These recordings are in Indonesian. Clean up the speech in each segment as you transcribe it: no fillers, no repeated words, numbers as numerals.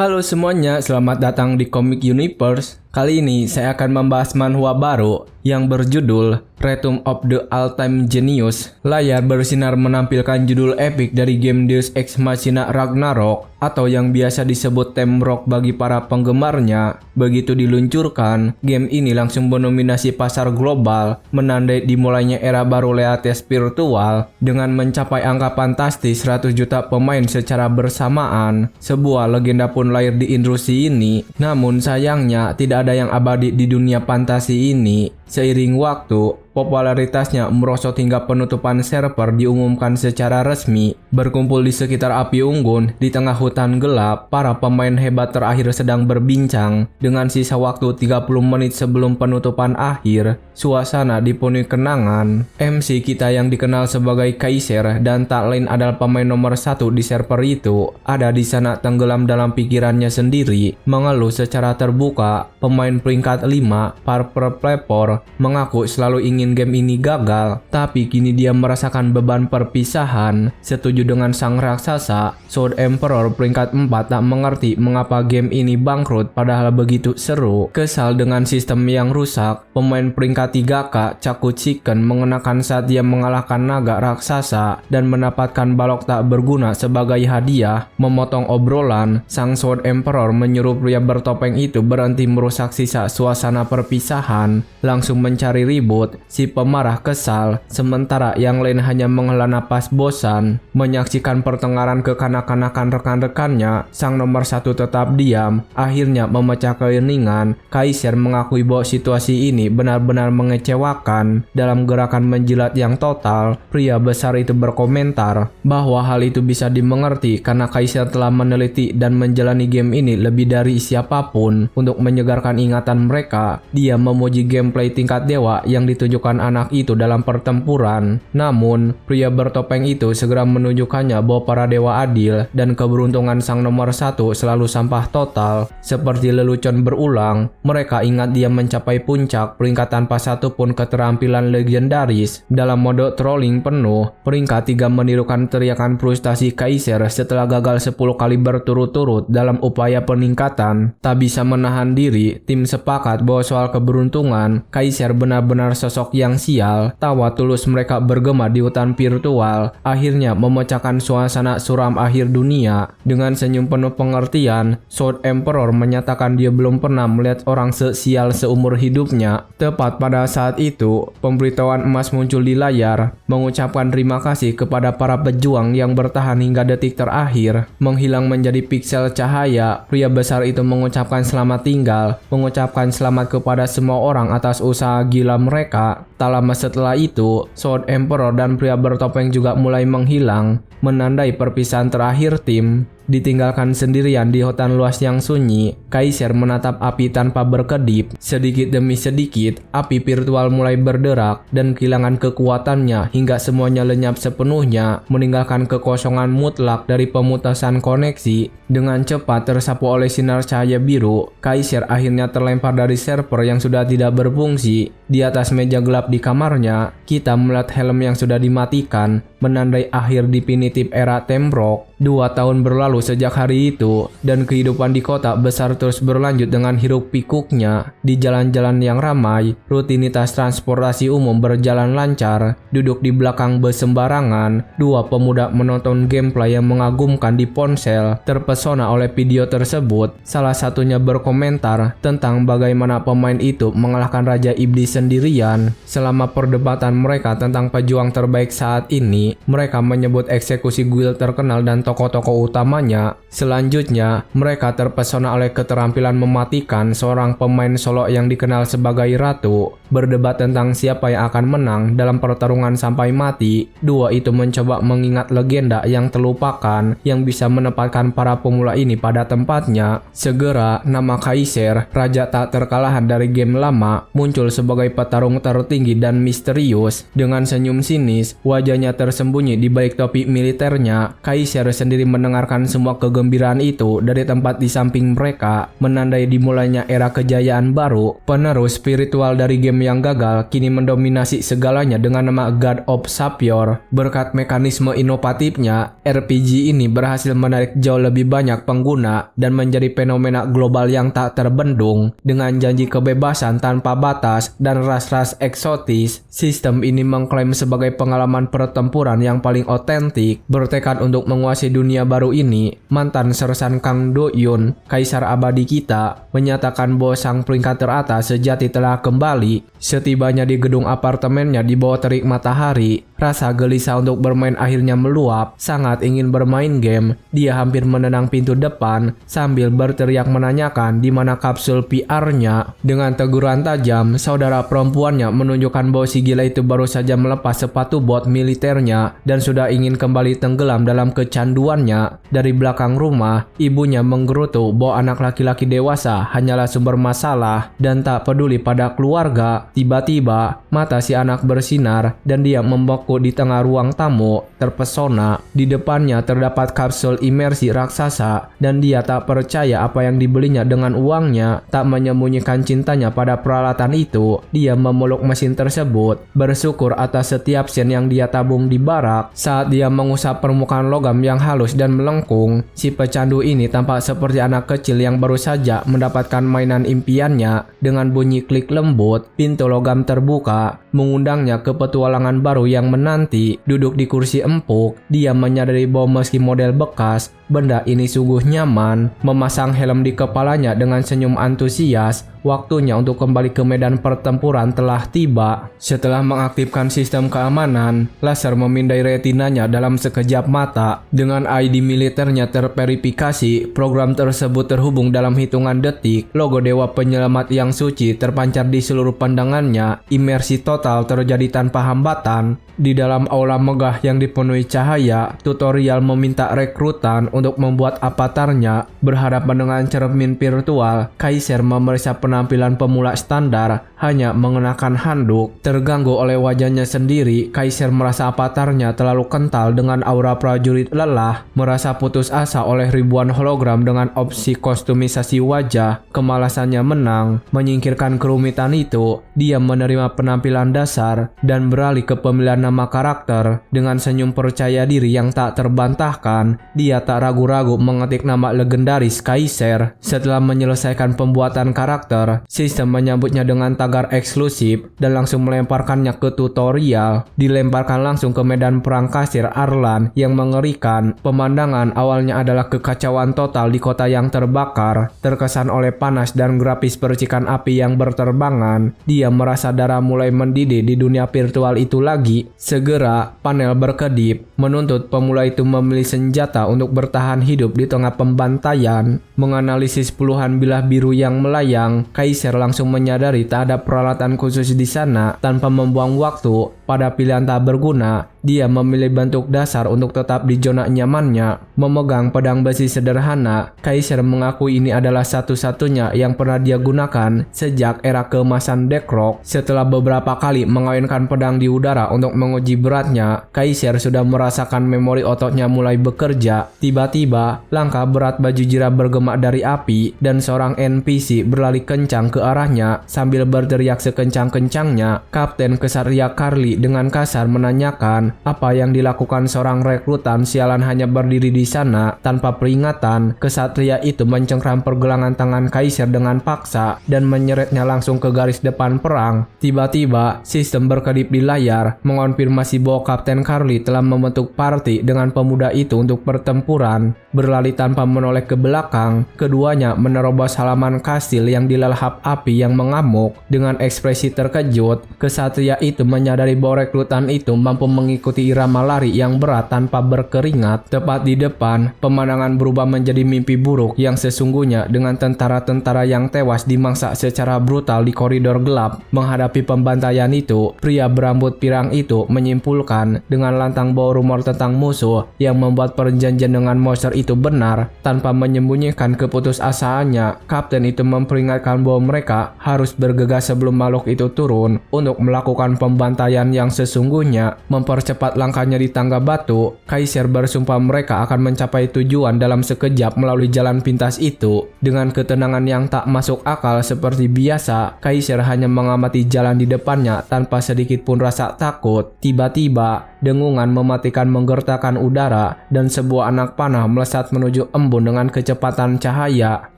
Halo semuanya, selamat datang di Comic Universe. Kali ini saya akan membahas manhwa baru yang berjudul Return of the All-Time Genius. Layar bersinar menampilkan judul epik dari game Deus Ex Machina Ragnarok atau yang biasa disebut theme rock bagi para penggemarnya. Begitu diluncurkan, game ini langsung mendominasi pasar global, menandai dimulainya era baru Leates virtual dengan mencapai angka fantastis 100 juta pemain secara bersamaan. Sebuah legenda pun lahir di industri ini, namun sayangnya tidak ada yang abadi di dunia fantasi ini. Seiring waktu, popularitasnya merosot hingga penutupan server diumumkan secara resmi. Berkumpul di sekitar api unggun di tengah hutan gelap, para pemain hebat terakhir sedang berbincang. Dengan sisa waktu 30 menit sebelum penutupan akhir, suasana dipenuhi kenangan. MC kita yang dikenal sebagai Kaiser dan tak lain adalah pemain nomor 1 di server itu, ada di sana tenggelam dalam pikirannya sendiri, mengeluh secara terbuka. Pemain peringkat 5, Purple Plepor, mengaku selalu ingin game ini gagal, tapi kini dia merasakan beban perpisahan. Setuju dengan sang raksasa, Sword Emperor peringkat 4 tak mengerti mengapa game ini bangkrut padahal begitu seru. Kesal dengan sistem yang rusak, pemain peringkat 3K, Chaku Chicken, mengenakan saat dia mengalahkan naga raksasa dan mendapatkan balok tak berguna sebagai hadiah. Memotong obrolan, sang Sword Emperor menyuruh pria bertopeng itu berhenti merusak sisa suasana perpisahan, langsung mencari ribut. Si pemarah kesal, sementara yang lain hanya menghela napas bosan. Menyaksikan pertengkaran kekanak-kanakan rekan-rekannya, sang nomor 1 tetap diam, akhirnya memecah keheningan. Kaiser mengakui bahwa situasi ini benar-benar mengecewakan. Dalam gerakan menjilat yang total, pria besar itu berkomentar bahwa hal itu bisa dimengerti karena Kaiser telah meneliti dan menjalani game ini lebih dari siapapun. Untuk menyegarkan ingatan mereka, dia memuji gameplay tingkat dewa yang ditunjukkan anak itu dalam pertempuran. Namun, pria bertopeng itu segera menunjukkannya bahwa para dewa adil dan keberuntungan sang nomor 1 selalu sampah total. Seperti lelucon berulang, mereka ingat dia mencapai puncak peringkat tanpa satupun keterampilan legendaris. Dalam mode trolling penuh, peringkat 3 menirukan teriakan frustasi Kaiser setelah gagal 10 kali berturut-turut dalam upaya peningkatan. Tak bisa menahan diri, tim sepakat bahwa soal keberuntungan, Kaiser benar-benar sosok yang sial. Tawa tulus mereka bergema di hutan virtual, akhirnya memecahkan suasana suram akhir dunia. Dengan senyum penuh pengertian, Sword Emperor menyatakan dia belum pernah melihat orang sesial seumur hidupnya. Tepat pada saat itu, pemberitahuan emas muncul di layar, mengucapkan terima kasih kepada para pejuang yang bertahan hingga detik terakhir. Menghilang menjadi piksel cahaya, pria besar itu mengucapkan selamat tinggal, mengucapkan selamat kepada semua orang atas usaha gila mereka. Tak lama setelah itu, Sword Emperor dan pria bertopeng juga mulai menghilang, menandai perpisahan terakhir tim. Ditinggalkan sendirian di hutan luas yang sunyi, Kaiser menatap api tanpa berkedip. Sedikit demi sedikit, api virtual mulai berderak dan kehilangan kekuatannya hingga semuanya lenyap sepenuhnya, meninggalkan kekosongan mutlak dari pemutasan koneksi. Dengan cepat tersapu oleh sinar cahaya biru, Kaiser akhirnya terlempar dari server yang sudah tidak berfungsi. Di atas meja gelap di kamarnya, kita melihat helm yang sudah dimatikan, menandai akhir definitif era Temrock. 2 tahun berlalu sejak hari itu, dan kehidupan di kota besar terus berlanjut dengan hiruk pikuknya. Di jalan-jalan yang ramai, rutinitas transportasi umum berjalan lancar. Duduk di belakang bus sembarangan, 2 pemuda menonton gameplay yang mengagumkan di ponsel. Terpesona oleh video tersebut, salah satunya berkomentar tentang bagaimana pemain itu mengalahkan Raja Iblis sendirian. Selama perdebatan mereka tentang pejuang terbaik saat ini, mereka menyebut eksekusi guild terkenal dan tokoh-tokoh utamanya. Selanjutnya, mereka terpesona oleh keterampilan mematikan seorang pemain solo yang dikenal sebagai Ratu. Berdebat tentang siapa yang akan menang dalam pertarungan sampai mati, 2 itu mencoba mengingat legenda yang terlupakan yang bisa menempatkan para pemula ini pada tempatnya. Segera, nama Kaiser, raja tak terkalahkan dari game lama, muncul sebagai petarung tertinggi dan misterius. Dengan senyum sinis, wajahnya tersembunyi di balik topi militernya, Kaiser sendiri mendengarkan semua kegemaran kegembiraan itu dari tempat di samping mereka, menandai dimulainya era kejayaan baru. Penerus spiritual dari game yang gagal kini mendominasi segalanya dengan nama God of Sapphire. Berkat mekanisme inovatifnya, RPG ini berhasil menarik jauh lebih banyak pengguna dan menjadi fenomena global yang tak terbendung. Dengan janji kebebasan tanpa batas dan ras-ras eksotis, sistem ini mengklaim sebagai pengalaman pertempuran yang paling otentik. Bertekad untuk menguasai dunia baru ini, mantan sersan Kang Do-yun, kaisar abadi kita, menyatakan bahwa sang peringkat teratas sejati telah kembali. Setibanya di gedung apartemennya di bawah terik matahari, rasa gelisah untuk bermain akhirnya meluap. Sangat ingin bermain game, dia hampir menendang pintu depan sambil berteriak menanyakan di mana kapsul PR-nya. Dengan teguran tajam, saudara perempuannya menunjukkan bahwa si gila itu baru saja melepas sepatu bot militernya dan sudah ingin kembali tenggelam dalam kecanduannya. Dari belakang rumah, ibunya menggerutu bahwa anak laki-laki dewasa hanyalah sumber masalah dan tak peduli pada keluarga. Tiba-tiba, mata si anak bersinar dan dia membeku di tengah ruang tamu. Terpesona, di depannya terdapat kapsul imersi raksasa dan dia tak percaya apa yang dibelinya dengan uangnya. Tak menyembunyikan cintanya pada peralatan itu, dia memeluk mesin tersebut, bersyukur atas setiap sen yang dia tabung di barak. Saat dia mengusap permukaan logam yang halus dan melengkung, si pecandu ini tampak seperti anak kecil yang baru saja mendapatkan mainan impiannya. Dengan bunyi klik lembut, pintu logam terbuka, mengundangnya ke petualangan baru yang menanti. Duduk di kursi empuk, dia menyadari bahwa meski model bekas, benda ini sungguh nyaman. Memasang helm di kepalanya dengan senyum antusias, waktunya untuk kembali ke medan pertempuran telah tiba. Setelah mengaktifkan sistem keamanan, laser memindai retinanya dalam sekejap mata. Dengan ID militernya terverifikasi, program tersebut terhubung dalam hitungan detik. Logo Dewa Penyelamat yang suci terpancar di seluruh pandangannya. Imersi total terjadi tanpa hambatan. Di dalam aula megah yang dipenuhi cahaya, tutorial meminta rekrutan untuk membuat avatarnya. Berhadapan dengan cermin virtual, Kaiser memeriksa penampilan pemula standar, hanya mengenakan handuk. Terganggu oleh wajahnya sendiri, Kaiser merasa avatarnya terlalu kental dengan aura prajurit lelah. Merasa putus asa oleh ribuan hologram dengan opsi kostumisasi wajah, kemalasannya menang. Menyingkirkan kerumitan itu, dia menerima penampilan dasar dan beralih ke pemilihan nama karakter. Dengan senyum percaya diri yang tak terbantahkan, dia tak ragu-ragu mengetik nama legendaris Kaiser. Setelah menyelesaikan pembuatan karakter, sistem menyambutnya dengan tagar eksklusif dan langsung melemparkannya ke tutorial. Dilemparkan langsung ke medan perang kasir Arlan yang mengerikan. Pemandangan awalnya adalah kekacauan total di kota yang terbakar, terkesan oleh panas dan grafis percikan api yang berterbangan. Dia merasa darah mulai mendidih di dunia virtual itu lagi. Segera, panel berkedip, menuntut pemula itu memilih senjata untuk bertahan hidup di tengah pembantaian. Menganalisis puluhan bilah biru yang melayang, Kaiser langsung menyadari tak ada peralatan khusus di sana. Tanpa membuang waktu pada pilihan tak berguna, dia memilih bentuk dasar untuk tetap di zona nyamannya. Memegang pedang besi sederhana, Kaiser mengakui ini adalah satu-satunya yang pernah dia gunakan sejak era keemasan Deathrock. Setelah beberapa kali mengawinkan pedang di udara untuk menguji beratnya, Kaiser sudah merasakan memori ototnya mulai bekerja. Tiba-tiba, langkah berat baju jirah bergema dari api dan seorang NPC berlari kencang ke arahnya sambil berteriak sekencang-kencangnya. Kapten Kesatria Carly dengan kasar menanyakan apa yang dilakukan seorang rekrutan sialan hanya berdiri di sana tanpa peringatan. Kesatria itu mencengkram pergelangan tangan Kaiser dengan paksa dan menyeretnya langsung ke garis depan perang. Tiba-tiba, sistem berkedip di layar mengonfirmasi bahwa Kapten Carly telah membentuk party dengan pemuda itu untuk pertempuran. Berlari tanpa menoleh ke belakang, keduanya menerobos halaman kastil yang dilalap api yang mengamuk. Dengan ekspresi terkejut, kesatria itu menyadari bahwa rekrutan itu mampu mengikuti irama lari yang berat tanpa berkeringat. Tepat di depan, pemandangan berubah menjadi mimpi buruk yang sesungguhnya dengan tentara-tentara yang tewas dimangsa secara brutal di koridor gelap. Menghadapi pembantaian itu, pria berambut pirang itu menyimpulkan dengan lantang bahwa rumor tentang musuh yang membuat perjanjian dengan monster itu benar. Tanpa menyembunyikan keputusasaannya, kapten itu memperingatkan bahwa mereka harus bergegas sebelum makhluk itu turun untuk melakukan pembantaian yang sesungguhnya. Mempercepat mempercepat langkahnya di tangga batu, Kaiser bersumpah mereka akan mencapai tujuan dalam sekejap melalui jalan pintas itu. Dengan ketenangan yang tak masuk akal seperti biasa, Kaiser hanya mengamati jalan di depannya tanpa sedikit pun rasa takut. Tiba-tiba, dengungan mematikan menggertakkan udara dan sebuah anak panah melesat menuju embun dengan kecepatan cahaya.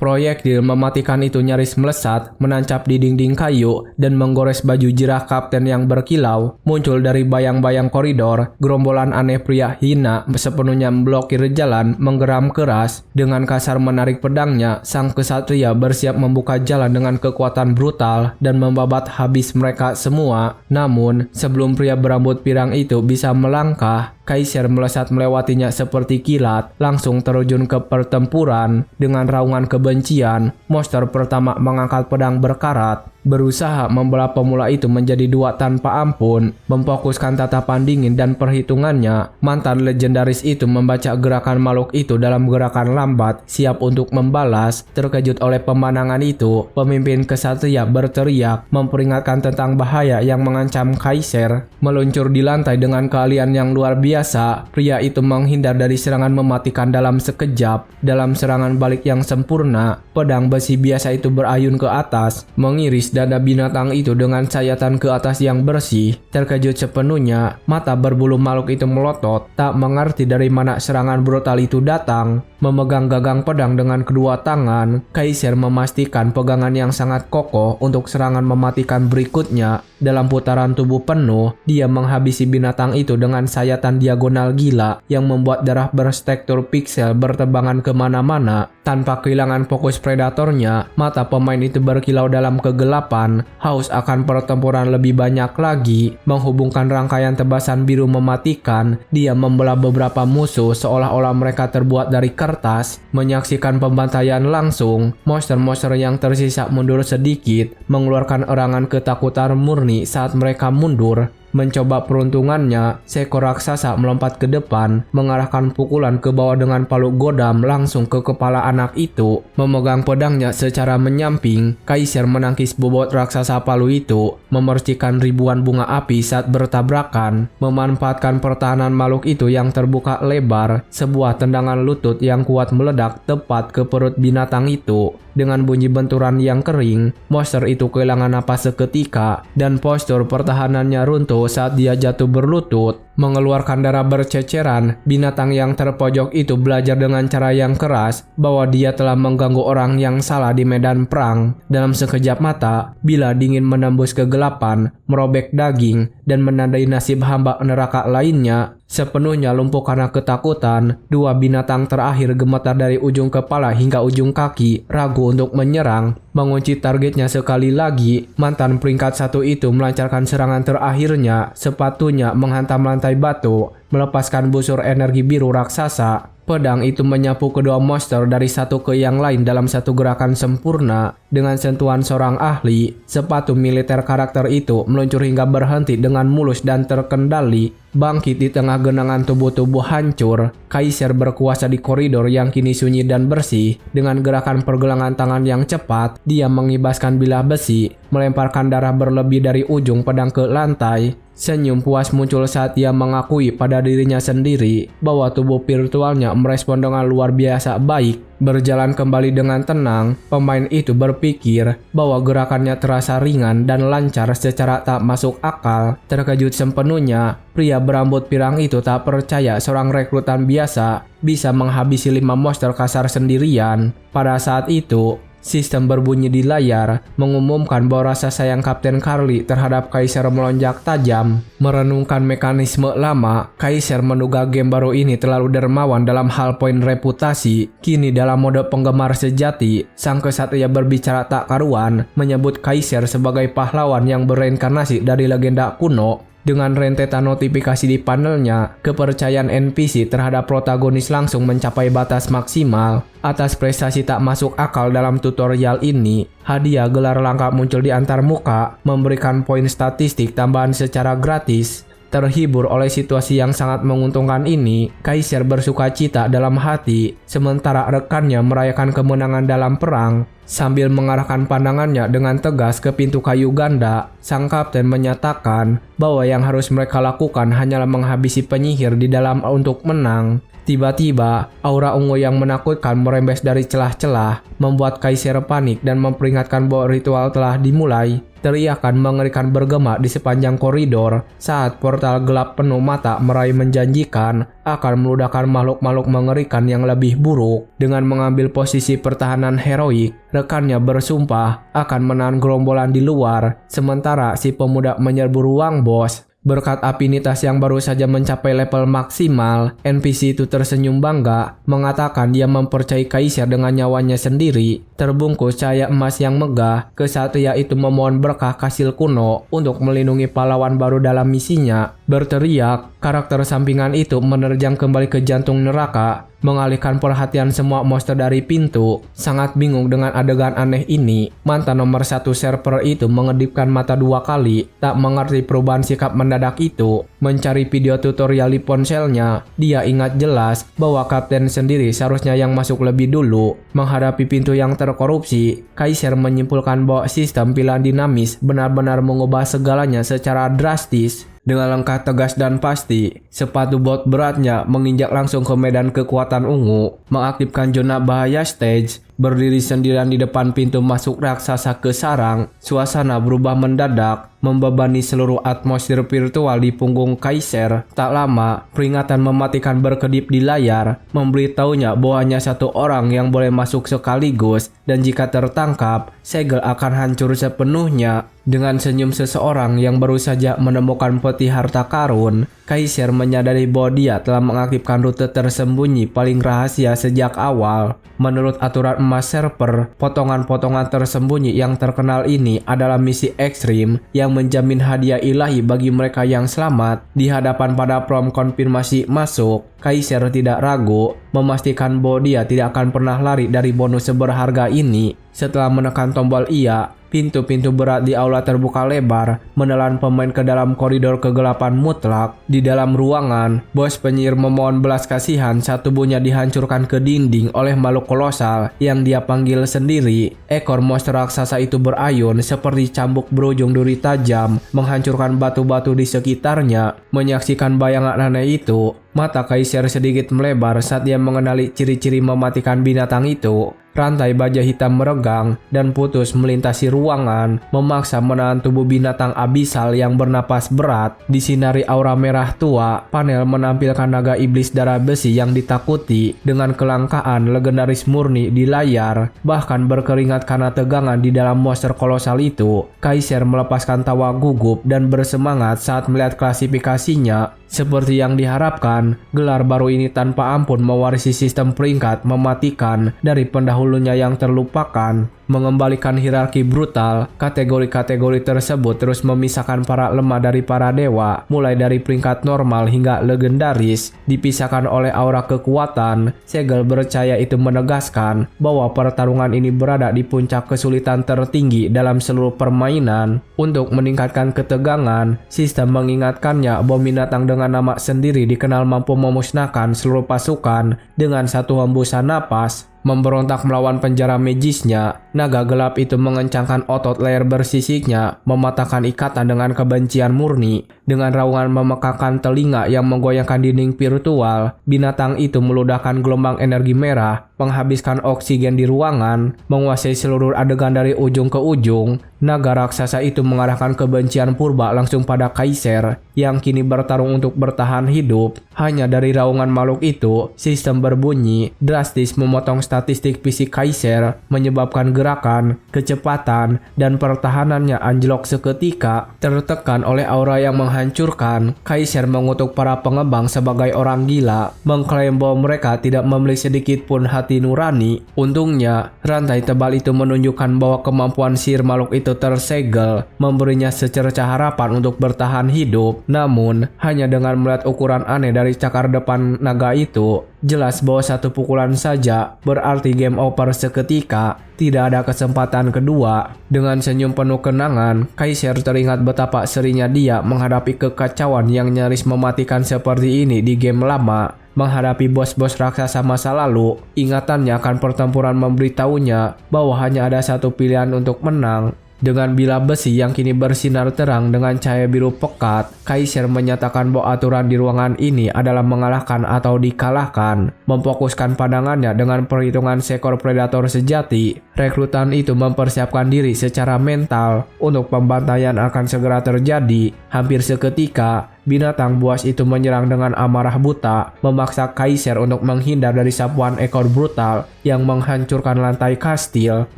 Proyektil mematikan itu nyaris melesat, menancap di dinding kayu dan menggores baju jirah kapten yang berkilau. Muncul dari bayang-bayang koridor, gerombolan aneh pria hina sepenuhnya memblokir jalan, menggeram keras. Dengan kasar menarik pedangnya, sang kesatria bersiap membuka jalan dengan kekuatan brutal dan membabat habis mereka semua. Namun, sebelum pria berambut pirang itu bisa melangkah, Kaiser melesat melewatinya seperti kilat, langsung terjun ke pertempuran. Dengan raungan kebencian, monster pertama mengangkat pedang berkarat, berusaha membelah pemula itu menjadi dua tanpa ampun. Memfokuskan tatapan dingin dan perhitungannya, mantan legendaris itu membaca gerakan makhluk itu dalam gerakan lambat, siap untuk membalas. Terkejut oleh pemandangan itu, pemimpin kesatria berteriak, memperingatkan tentang bahaya yang mengancam Kaiser. Meluncur di lantai dengan keahlian yang luar biasa, pria itu menghindar dari serangan mematikan dalam sekejap. Dalam serangan balik yang sempurna, pedang besi biasa itu berayun ke atas, mengiris dada binatang itu dengan sayatan ke atas yang bersih. Terkejut sepenuhnya, mata berbulu makhluk itu melotot, tak mengerti dari mana serangan brutal itu datang. Memegang gagang pedang dengan kedua tangan, Kaiser memastikan pegangan yang sangat kokoh untuk serangan mematikan berikutnya. Dalam putaran tubuh penuh, dia menghabisi binatang itu dengan sayatan diagonal gila yang membuat darah bertekstur piksel berterbangan kemana-mana. Tanpa kehilangan fokus predatornya, mata pemain itu berkilau dalam kegelapan, haus akan pertempuran lebih banyak lagi. Menghubungkan rangkaian tebasan biru mematikan, dia membelah beberapa musuh seolah-olah mereka terbuat dari kertas. Menyaksikan pembantaian langsung, monster-monster yang tersisa mundur sedikit, mengeluarkan erangan ketakutan murni saat mereka mundur. Mencoba peruntungannya, seekor raksasa melompat ke depan, mengarahkan pukulan ke bawah dengan palu godam langsung ke kepala anak itu. Memegang pedangnya secara menyamping, Kaiser menangkis bobot raksasa palu itu, memercikan ribuan bunga api saat bertabrakan. Memanfaatkan pertahanan makhluk itu yang terbuka lebar, sebuah tendangan lutut yang kuat meledak tepat ke perut binatang itu. Dengan bunyi benturan yang kering, monster itu kehilangan napas seketika dan postur pertahanannya runtuh saat dia jatuh berlutut. Mengeluarkan darah berceceran, binatang yang terpojok itu belajar dengan cara yang keras bahwa dia telah mengganggu orang yang salah di medan perang. Dalam sekejap mata, bila dingin menembus kegelapan, merobek daging, dan menandai nasib hamba neraka lainnya. Sepenuhnya lumpuh karena ketakutan, dua binatang terakhir gemetar dari ujung kepala hingga ujung kaki, ragu untuk menyerang. Mengunci targetnya sekali lagi, mantan peringkat satu itu melancarkan serangan terakhirnya, sepatunya menghantam lantai batu, melepaskan busur energi biru raksasa. Pedang itu menyapu kedua monster dari satu ke yang lain dalam satu gerakan sempurna. Dengan sentuhan seorang ahli, sepatu militer karakter itu meluncur hingga berhenti dengan mulus dan terkendali. Bangkit di tengah genangan tubuh-tubuh hancur, Kaiser berkuasa di koridor yang kini sunyi dan bersih. Dengan gerakan pergelangan tangan yang cepat, dia mengibaskan bilah besi, melemparkan darah berlebih dari ujung pedang ke lantai. Senyum puas muncul saat ia mengakui pada dirinya sendiri bahwa tubuh virtualnya merespon dengan luar biasa baik. Berjalan kembali dengan tenang, pemain itu berpikir bahwa gerakannya terasa ringan dan lancar secara tak masuk akal. Terkejut sepenuhnya, pria berambut pirang itu tak percaya seorang rekrutan biasa bisa menghabisi 5 monster kasar sendirian. Pada saat itu, sistem berbunyi di layar, mengumumkan bahwa rasa sayang Kapten Carly terhadap Kaiser melonjak tajam. Merenungkan mekanisme lama, Kaiser menduga game baru ini terlalu dermawan dalam hal poin reputasi. Kini dalam mode penggemar sejati, sang kesatria berbicara tak karuan, menyebut Kaiser sebagai pahlawan yang bereinkarnasi dari legenda kuno. Dengan rentetan notifikasi di panelnya, kepercayaan NPC terhadap protagonis langsung mencapai batas maksimal. Atas prestasi tak masuk akal dalam tutorial ini, hadiah gelar langka muncul di antar muka, memberikan poin statistik tambahan secara gratis. Terhibur oleh situasi yang sangat menguntungkan ini, Kaiser bersuka cita dalam hati, sementara rekannya merayakan kemenangan dalam perang. Sambil mengarahkan pandangannya dengan tegas ke pintu kayu ganda, sang kapten menyatakan bahwa yang harus mereka lakukan hanyalah menghabisi penyihir di dalam untuk menang. Tiba-tiba, aura ungu yang menakutkan merembes dari celah-celah, membuat Kaiser panik dan memperingatkan bahwa ritual telah dimulai. Teriakan mengerikan bergema di sepanjang koridor saat portal gelap penuh mata meraih menjanjikan akan meludahkan makhluk-makhluk mengerikan yang lebih buruk. Dengan mengambil posisi pertahanan heroik, rekannya bersumpah akan menahan gerombolan di luar, sementara si pemuda menyerbu ruang bos. Berkat afinitas yang baru saja mencapai level maksimal, NPC itu tersenyum bangga, mengatakan dia mempercayai Kaiser dengan nyawanya sendiri. Terbungkus cahaya emas yang megah, kesatria itu memohon berkah Kasil kuno untuk melindungi pahlawan baru dalam misinya. Berteriak, karakter sampingan itu menerjang kembali ke jantung neraka, mengalihkan perhatian semua monster dari pintu. Sangat bingung dengan adegan aneh ini, mantan nomor 1 server itu mengedipkan mata 2 kali, tak mengerti perubahan sikap mendadak itu. Mencari video tutorial di ponselnya, dia ingat jelas bahwa kapten sendiri seharusnya yang masuk lebih dulu. Menghadapi pintu yang terkorupsi, Kaiser menyimpulkan bahwa sistem pilihan dinamis benar-benar mengubah segalanya secara drastis. Dengan langkah tegas dan pasti, sepatu bot beratnya menginjak langsung ke medan kekuatan ungu, mengaktifkan zona bahaya stage. Berdiri sendirian di depan pintu masuk raksasa ke sarang, suasana berubah mendadak, membebani seluruh atmosfer virtual di punggung Kaiser. Tak lama, peringatan mematikan berkedip di layar, memberitahunya bahwa hanya satu orang yang boleh masuk sekaligus, dan jika tertangkap, segel akan hancur sepenuhnya. Dengan senyum seseorang yang baru saja menemukan peti harta karun, Kaiser menyadari bahwa dia telah mengaktifkan rute tersembunyi paling rahasia sejak awal. Menurut aturan emas server, potongan-potongan tersembunyi yang terkenal ini adalah misi ekstrim yang menjamin hadiah ilahi bagi mereka yang selamat. Di hadapan pada prom konfirmasi masuk, Kaiser tidak ragu, memastikan bahwa dia tidak akan pernah lari dari bonus seberharga ini. Setelah menekan tombol iya, pintu-pintu berat di aula terbuka lebar, menelan pemain ke dalam koridor kegelapan mutlak. Di dalam ruangan, bos penyihir memohon belas kasihan saat tubuhnya dihancurkan ke dinding oleh makhluk kolosal yang dia panggil sendiri. Ekor monster raksasa itu berayun seperti cambuk berujung duri tajam, menghancurkan batu-batu di sekitarnya. Menyaksikan bayangan aneh itu, mata Kaiser sedikit melebar saat dia mengenali ciri-ciri mematikan binatang itu. Rantai baja hitam meregang dan putus melintasi ruangan, memaksa menahan tubuh binatang abisal yang bernapas berat. Disinari aura merah tua, panel menampilkan naga iblis darah besi yang ditakuti dengan kelangkaan legendaris murni di layar. Bahkan berkeringat karena tegangan di dalam monster kolosal itu, Kaiser melepaskan tawa gugup dan bersemangat saat melihat klasifikasinya. Seperti yang diharapkan, gelar baru ini tanpa ampun mewarisi sistem peringkat mematikan dari pendahulunya yang terlupakan. Mengembalikan hierarki brutal, kategori-kategori tersebut terus memisahkan para lemah dari para dewa, mulai dari peringkat normal hingga legendaris, dipisahkan oleh aura kekuatan. Segel bercahaya itu menegaskan bahwa pertarungan ini berada di puncak kesulitan tertinggi dalam seluruh permainan. Untuk meningkatkan ketegangan, sistem mengingatkannya bahwa binatang dengan nama sendiri dikenal mampu memusnahkan seluruh pasukan dengan satu hembusan napas. Memberontak melawan penjara magisnya, naga gelap itu mengencangkan otot leher bersisiknya, mematahkan ikatan dengan kebencian murni. Dengan raungan memekakan telinga yang menggoyangkan dinding virtual, binatang itu meludahkan gelombang energi merah, menghabiskan oksigen di ruangan, menguasai seluruh adegan dari ujung ke ujung. Naga raksasa itu mengarahkan kebencian purba langsung pada Kaiser, yang kini bertarung untuk bertahan hidup. Hanya dari raungan makhluk itu, sistem berbunyi, drastis memotong statistik fisik Kaiser, menyebabkan gerakan, kecepatan, dan pertahanannya anjlok seketika. Tertekan oleh aura yang menghancurkan, Kaiser mengutuk para pengembang sebagai orang gila, mengklaim bahwa mereka tidak memiliki sedikit pun hati nurani. Untungnya, rantai tebal itu menunjukkan bahwa kemampuan sihir makhluk itu tersegel, memberinya secercah harapan untuk bertahan hidup. Namun, hanya dengan melihat ukuran aneh dari cakar depan naga itu, jelas bahwa satu pukulan saja berarti game over seketika. Tidak ada kesempatan kedua. Dengan senyum penuh kenangan, Kaiser teringat betapa seringnya dia menghadapi kekacauan yang nyaris mematikan seperti ini di game lama. Menghadapi bos-bos raksasa masa lalu, ingatannya akan pertempuran memberitahunya bahwa hanya ada satu pilihan untuk menang. Dengan bilah besi yang kini bersinar terang dengan cahaya biru pekat, Kaiser menyatakan bahwa aturan di ruangan ini adalah mengalahkan atau dikalahkan. Memfokuskan pandangannya dengan perhitungan seekor predator sejati, rekrutan itu mempersiapkan diri secara mental untuk pembantaian akan segera terjadi. Hampir seketika, binatang buas itu menyerang dengan amarah buta, memaksa Kaiser untuk menghindar dari sapuan ekor brutal yang menghancurkan lantai kastil.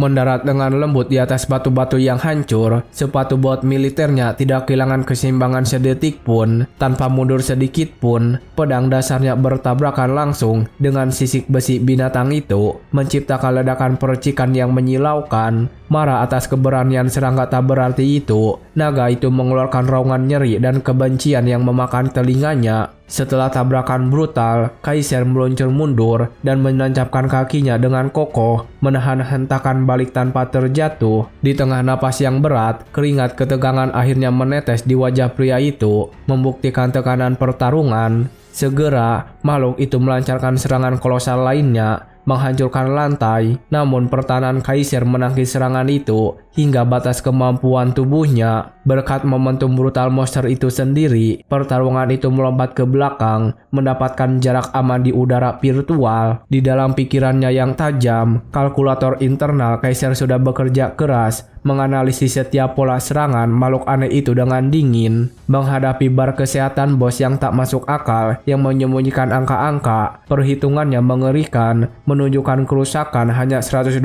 Mendarat dengan lembut di atas batu-batu yang hancur, sepatu bot militernya tidak kehilangan keseimbangan sedetik pun. Tanpa mundur sedikit pun, pedang dasarnya bertabrakan langsung dengan sisik besi binatang itu, menciptakan ledakan percikan yang menyilaukan. Marah atas keberanian serangga tak berarti itu, naga itu mengeluarkan raungan nyeri dan kebencian yang memakan telinganya. Setelah tabrakan brutal, Kaiser meluncur mundur dan menancapkan kakinya dengan kokoh, menahan hentakan balik tanpa terjatuh. Di tengah napas yang berat, keringat ketegangan akhirnya menetes di wajah pria itu, membuktikan tekanan pertarungan. Segera, makhluk itu melancarkan serangan kolosal lainnya, menghancurkan lantai. Namun pertahanan Kaiser menangkis serangan itu hingga batas kemampuan tubuhnya. Berkat momentum brutal monster itu sendiri, pertarungan itu melompat ke belakang, mendapatkan jarak aman di udara virtual. Di dalam pikirannya yang tajam, kalkulator internal Kaiser sudah bekerja keras, menganalisis setiap pola serangan makhluk aneh itu dengan dingin. Menghadapi bar kesehatan bos yang tak masuk akal, yang menyembunyikan angka-angka, perhitungannya mengerikan, menunjukkan kerusakan hanya 120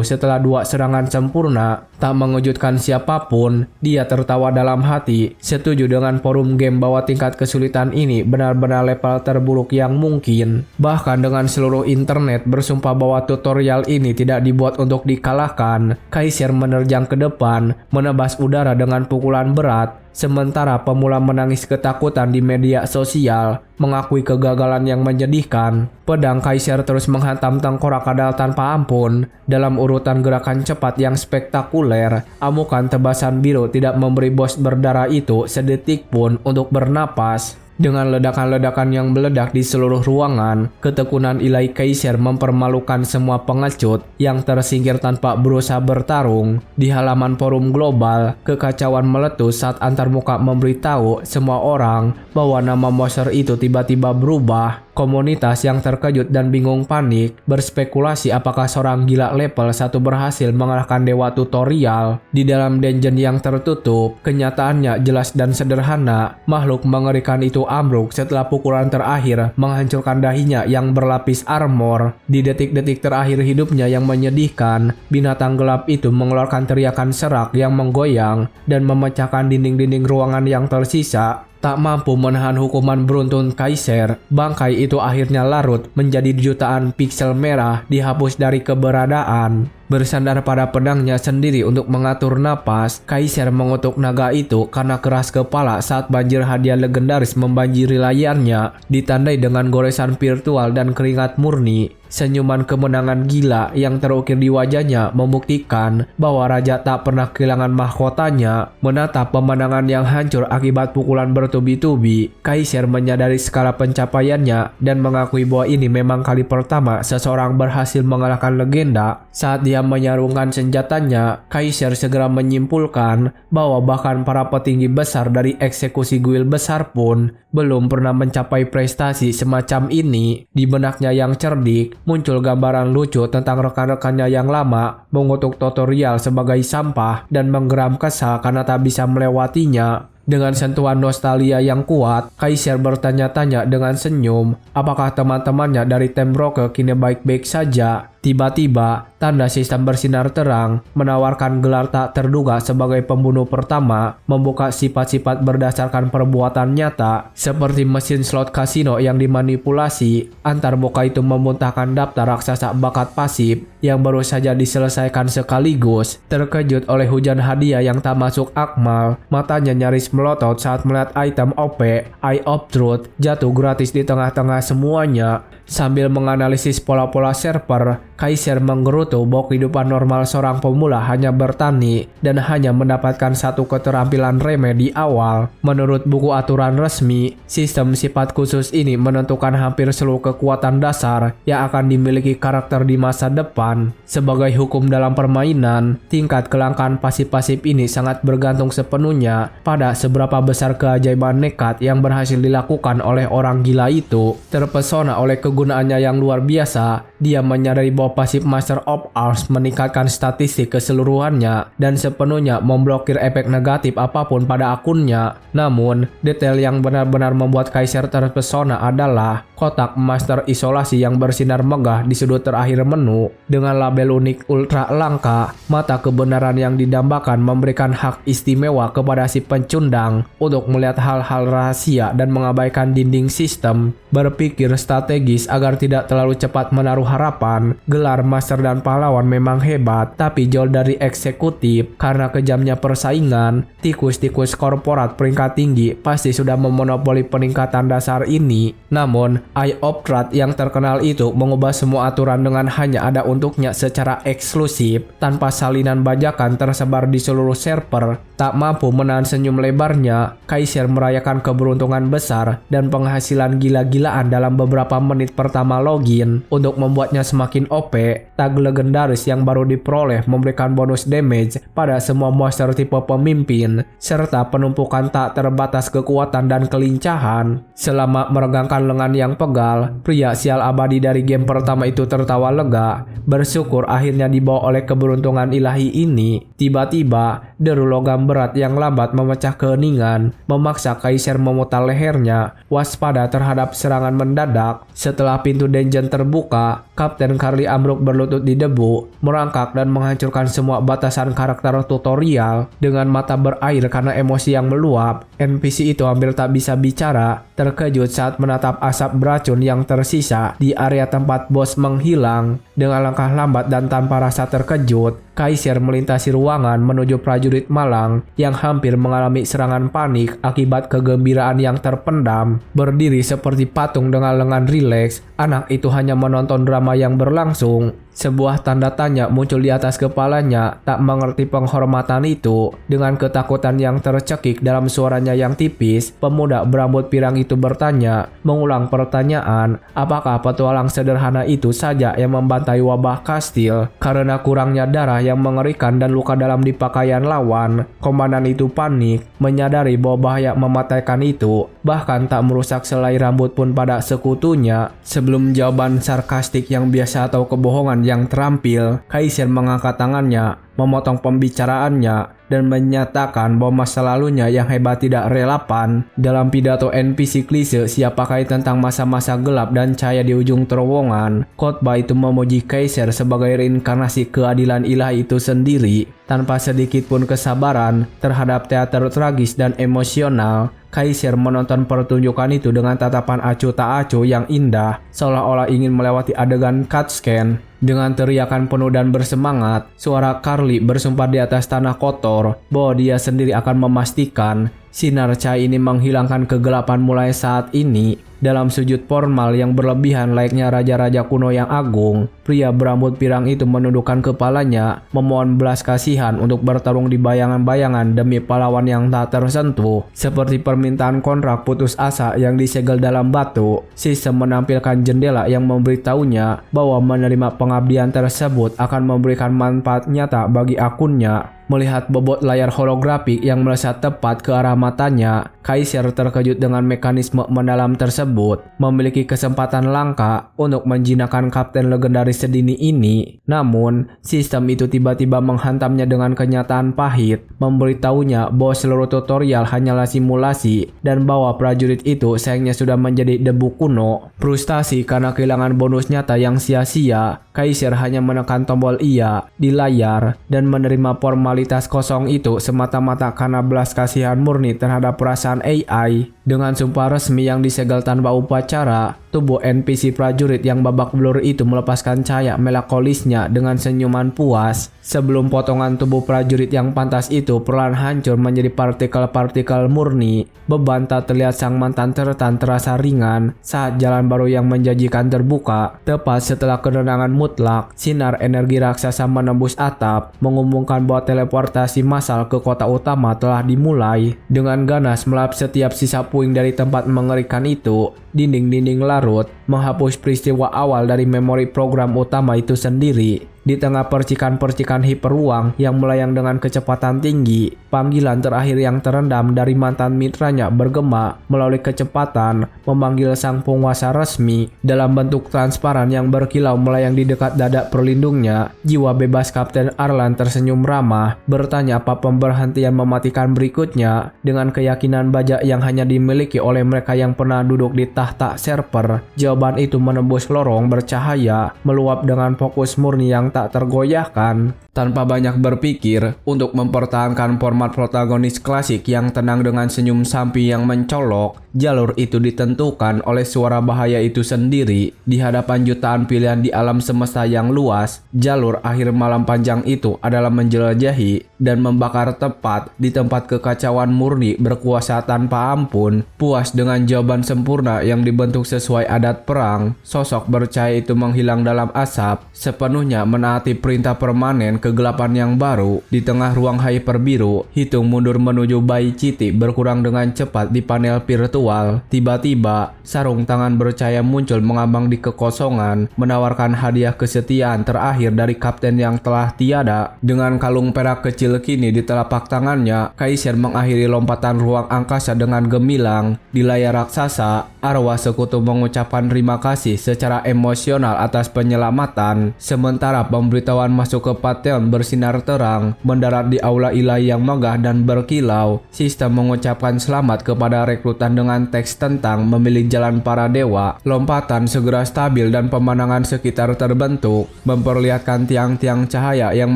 setelah 2 serangan sempurna. Tak mengejutkan siapapun, dia tertawa dalam hati, setuju dengan forum game bahwa tingkat kesulitan ini benar-benar level terburuk yang mungkin. Bahkan dengan seluruh internet bersumpah bahwa tutorial ini tidak dibuat untuk dikalahkan, Kaiser menerjang ke depan, menebas udara dengan pukulan berat. Sementara pemula menangis ketakutan di media sosial, mengakui kegagalan yang menyedihkan. Pedang Kaiser terus menghantam tengkorak kadal tanpa ampun. Dalam urutan gerakan cepat yang spektakuler, amukan tebasan biru tidak memberi bos berdarah itu sedetik pun untuk bernapas. Dengan ledakan-ledakan yang meledak di seluruh ruangan, ketekunan ilahi Kaiser mempermalukan semua pengecut yang tersingkir tanpa berusaha bertarung. Di halaman forum global, kekacauan meletus saat antarmuka memberitahu semua orang bahwa nama monster itu tiba-tiba berubah. Komunitas yang terkejut dan bingung panik berspekulasi apakah seorang gila level 1 berhasil mengalahkan dewa tutorial. Di dalam dungeon yang tertutup, kenyataannya jelas dan sederhana. Makhluk mengerikan itu ambruk setelah pukulan terakhir menghancurkan dahinya yang berlapis armor. Di detik-detik terakhir hidupnya yang menyedihkan, binatang gelap itu mengeluarkan teriakan serak yang menggoyang dan memecahkan dinding-dinding ruangan yang tersisa. Tak mampu menahan hukuman beruntun Kaiser, bangkai itu akhirnya larut menjadi jutaan piksel merah dihapus dari keberadaan. Bersandar pada pedangnya sendiri untuk mengatur napas, Kaiser mengutuk naga itu karena keras kepala saat banjir hadiah legendaris membanjiri layarnya, ditandai dengan goresan virtual dan keringat murni. Senyuman kemenangan gila yang terukir di wajahnya membuktikan bahwa raja tak pernah kehilangan mahkotanya. Menatap pemandangan yang hancur akibat pukulan bertubi-tubi, Kaiser menyadari skala pencapaiannya dan mengakui bahwa ini memang kali pertama seseorang berhasil mengalahkan legenda. Saat dia menyarungkan senjatanya, Kaiser segera menyimpulkan bahwa bahkan para petinggi besar dari eksekusi guild besar pun belum pernah mencapai prestasi semacam ini. Di benaknya yang cerdik, muncul gambaran lucu tentang rekan-rekannya yang lama mengutuk tutorial sebagai sampah dan menggeram kesal karena tak bisa melewatinya. Dengan sentuhan nostalgia yang kuat, Kaiser bertanya-tanya dengan senyum, apakah teman-temannya dari Team Rocket kini baik-baik saja. Tiba-tiba, tanda sistem bersinar terang, menawarkan gelar tak terduga sebagai pembunuh pertama, membuka sifat-sifat berdasarkan perbuatan nyata, seperti mesin slot kasino yang dimanipulasi. Antarmuka itu memuntahkan daftar raksasa bakat pasif yang baru saja diselesaikan sekaligus. Terkejut oleh hujan hadiah yang tak masuk akmal, matanya nyaris melotot saat melihat item OP, Eye of Truth, jatuh gratis di tengah-tengah semuanya. Sambil menganalisis pola-pola server, Kaiser menggerutu bahwa kehidupan normal seorang pemula hanya bertani dan hanya mendapatkan satu keterampilan remeh di awal. Menurut buku aturan resmi, sistem sifat khusus ini menentukan hampir seluruh kekuatan dasar yang akan dimiliki karakter di masa depan. Sebagai hukum dalam permainan, tingkat kelangkaan pasif-pasif ini sangat bergantung sepenuhnya pada seberapa besar keajaiban nekat yang berhasil dilakukan oleh orang gila itu. Terpesona oleh kegunaannya yang luar biasa, dia menyadari bahwa pasif Master of Arts meningkatkan statistik keseluruhannya dan sepenuhnya memblokir efek negatif apapun pada akunnya. Namun, detail yang benar-benar membuat Kaiser terpesona adalah kotak Master Isolasi yang bersinar megah di sudut terakhir menu. Dengan label unik ultra langka, mata kebenaran yang didambakan memberikan hak istimewa kepada si pencundang untuk melihat hal-hal rahasia dan mengabaikan dinding sistem. Berpikir strategis agar tidak terlalu cepat menaruh harapan. Gelar Master dan Pahlawan memang hebat, tapi jauh dari eksekutif. Karena kejamnya persaingan, tikus-tikus korporat peringkat tinggi pasti sudah memonopoli peningkatan dasar ini. Namun, Eye of Truth yang terkenal itu mengubah semua aturan dengan hanya ada untuknya secara eksklusif. Tanpa salinan bajakan tersebar di seluruh server, tak mampu menahan senyum lebarnya, Kaiser merayakan keberuntungan besar dan penghasilan gila-gilaan dalam beberapa menit pertama login. Untuk membuatnya semakin OP, tag legendaris yang baru diperoleh memberikan bonus damage pada semua monster tipe pemimpin, serta penumpukan tak terbatas kekuatan dan kelincahan. Selama meregangkan lengan yang pegal, pria sial abadi dari game pertama itu tertawa lega, bersyukur akhirnya dibawa oleh keberuntungan ilahi ini. Tiba-tiba, deru logam berat yang lambat memecah keheningan, memaksa Kaiser memutar lehernya, waspada terhadap serangan mendadak. Setelah pintu dungeon terbuka, Kapten Carly ambruk berlutut di debu, merangkak dan menghancurkan semua batasan karakter tutorial. Dengan mata berair karena emosi yang meluap, NPC itu hampir tak bisa bicara, terkejut saat menatap asap beracun yang tersisa di area tempat bos menghilang. Dengan langkah lambat dan tanpa rasa terkejut, Kaiser melintasi ruangan menuju prajurit malang yang hampir mengalami serangan panik akibat kegembiraan yang terpendam. Berdiri seperti patung dengan lengan rileks, anak itu hanya menonton drama yang berlangsung. Sebuah tanda tanya muncul di atas kepalanya, tak mengerti penghormatan itu. Dengan ketakutan yang tercekik dalam suaranya yang tipis, pemuda berambut pirang itu bertanya, mengulang pertanyaan, apakah petualang sederhana itu saja yang membantai wabah kastil? Karena kurangnya darah yang mengerikan dan luka dalam di pakaian lawan, komandan itu panik, menyadari bahwa bahaya mematahkan itu, bahkan tak merusak selai rambut pun pada sekutunya. Sebelum jawaban sarkastik yang biasa atau kebohongan yang terampil, Kaiser mengangkat tangannya, memotong pembicaraannya, dan menyatakan bahwa masa lalunya yang hebat tidak relevan. Dalam pidato NPC klise siap pakai tentang masa-masa gelap dan cahaya di ujung terowongan, khotbah itu memuji Kaiser sebagai reinkarnasi keadilan ilahi itu sendiri. Tanpa sedikit pun kesabaran terhadap teater tragis dan emosional, Kaiser menonton pertunjukan itu dengan tatapan acuh tak acuh yang indah, seolah-olah ingin melewati adegan cutscene. Dengan teriakan penuh dan bersemangat, suara Carly bersumpah di atas tanah kotor bahwa dia sendiri akan memastikan sinar cahaya ini menghilangkan kegelapan mulai saat ini. Dalam sujud formal yang berlebihan layaknya raja-raja kuno yang agung, pria berambut pirang itu menundukkan kepalanya, memohon belas kasihan untuk bertarung di bayangan-bayangan demi pahlawan yang tak tersentuh. Seperti permintaan kontrak putus asa yang disegel dalam batu, sistem menampilkan jendela yang memberitahunya bahwa menerima pengabdian tersebut akan memberikan manfaat nyata bagi akunnya. Melihat bobot layar holografik yang melesat tepat ke arah matanya, Kaiser terkejut dengan mekanisme mendalam tersebut. Memiliki kesempatan langka untuk menjinakkan kapten legendaris sedini ini. Namun, sistem itu tiba-tiba menghantamnya dengan kenyataan pahit, memberitahunya bahwa seluruh tutorial hanyalah simulasi dan bahwa prajurit itu sayangnya sudah menjadi debu kuno. Frustasi karena kehilangan bonus nyata yang sia-sia, Kaiser hanya menekan tombol iya di layar dan menerima formalitas kosong itu semata-mata karena belas kasihan murni terhadap perasaan AI. Dengan sumpah resmi yang disegel tanpa upacara, tubuh NPC prajurit yang babak belur itu melepaskan cahaya melankolisnya dengan senyuman puas. Sebelum potongan tubuh prajurit yang pantas itu perlahan hancur menjadi partikel-partikel murni, beban tak terlihat sang mantan tertan terasa ringan saat jalan baru yang menjanjikan terbuka. Tepat setelah ketenangan mutlak, sinar energi raksasa menembus atap, mengumumkan bahwa teleportasi massal ke kota utama telah dimulai. Dengan ganas melap setiap sisa puing dari tempat mengerikan itu, dinding-dinding larut, menghapus peristiwa awal dari memori program utama itu sendiri. Di tengah percikan-percikan hiperruang yang melayang dengan kecepatan tinggi, panggilan terakhir yang terendam dari mantan mitranya bergema melalui kecepatan memanggil sang penguasa resmi. Dalam bentuk transparan yang berkilau melayang di dekat dada perlindungnya, jiwa bebas Kapten Arlan tersenyum ramah, bertanya apa pemberhentian mematikan berikutnya dengan keyakinan bajak yang hanya dimiliki oleh mereka yang pernah duduk di tahta server. Jawaban itu menembus lorong bercahaya, meluap dengan fokus murni yang tak tergoyahkan. Tanpa banyak berpikir, untuk mempertahankan format protagonis klasik yang tenang dengan senyum samping yang mencolok, jalur itu ditentukan oleh suara bahaya itu sendiri. Di hadapan jutaan pilihan di alam semesta yang luas, jalur akhir malam panjang itu adalah menjelajahi dan membakar tepat di tempat kekacauan murni berkuasa tanpa ampun. Puas dengan jawaban sempurna yang dibentuk sesuai adat perang, sosok bercahaya itu menghilang dalam asap, sepenuhnya menaati perintah permanen kegelapan yang baru. Di tengah ruang hyper biru, hitung mundur menuju bayi Citi berkurang dengan cepat di panel virtual. Tiba-tiba, sarung tangan bercahaya muncul mengambang di kekosongan, menawarkan hadiah kesetiaan terakhir dari kapten yang telah tiada. Dengan kalung perak kecil kini di telapak tangannya, Kaisar mengakhiri lompatan ruang angkasa dengan gemilang. Di layar raksasa, arwah sekutu mengucapkan terima kasih secara emosional atas penyelamatan, sementara pemberitahuan masuk ke Pantheon bersinar terang, mendarat di aula ilahi yang megah dan berkilau. Sistem mengucapkan selamat kepada rekrutan dengan teks tentang memilih jalan para dewa. Lompatan segera stabil dan pemandangan sekitar terbentuk, memperlihatkan tiang-tiang cahaya yang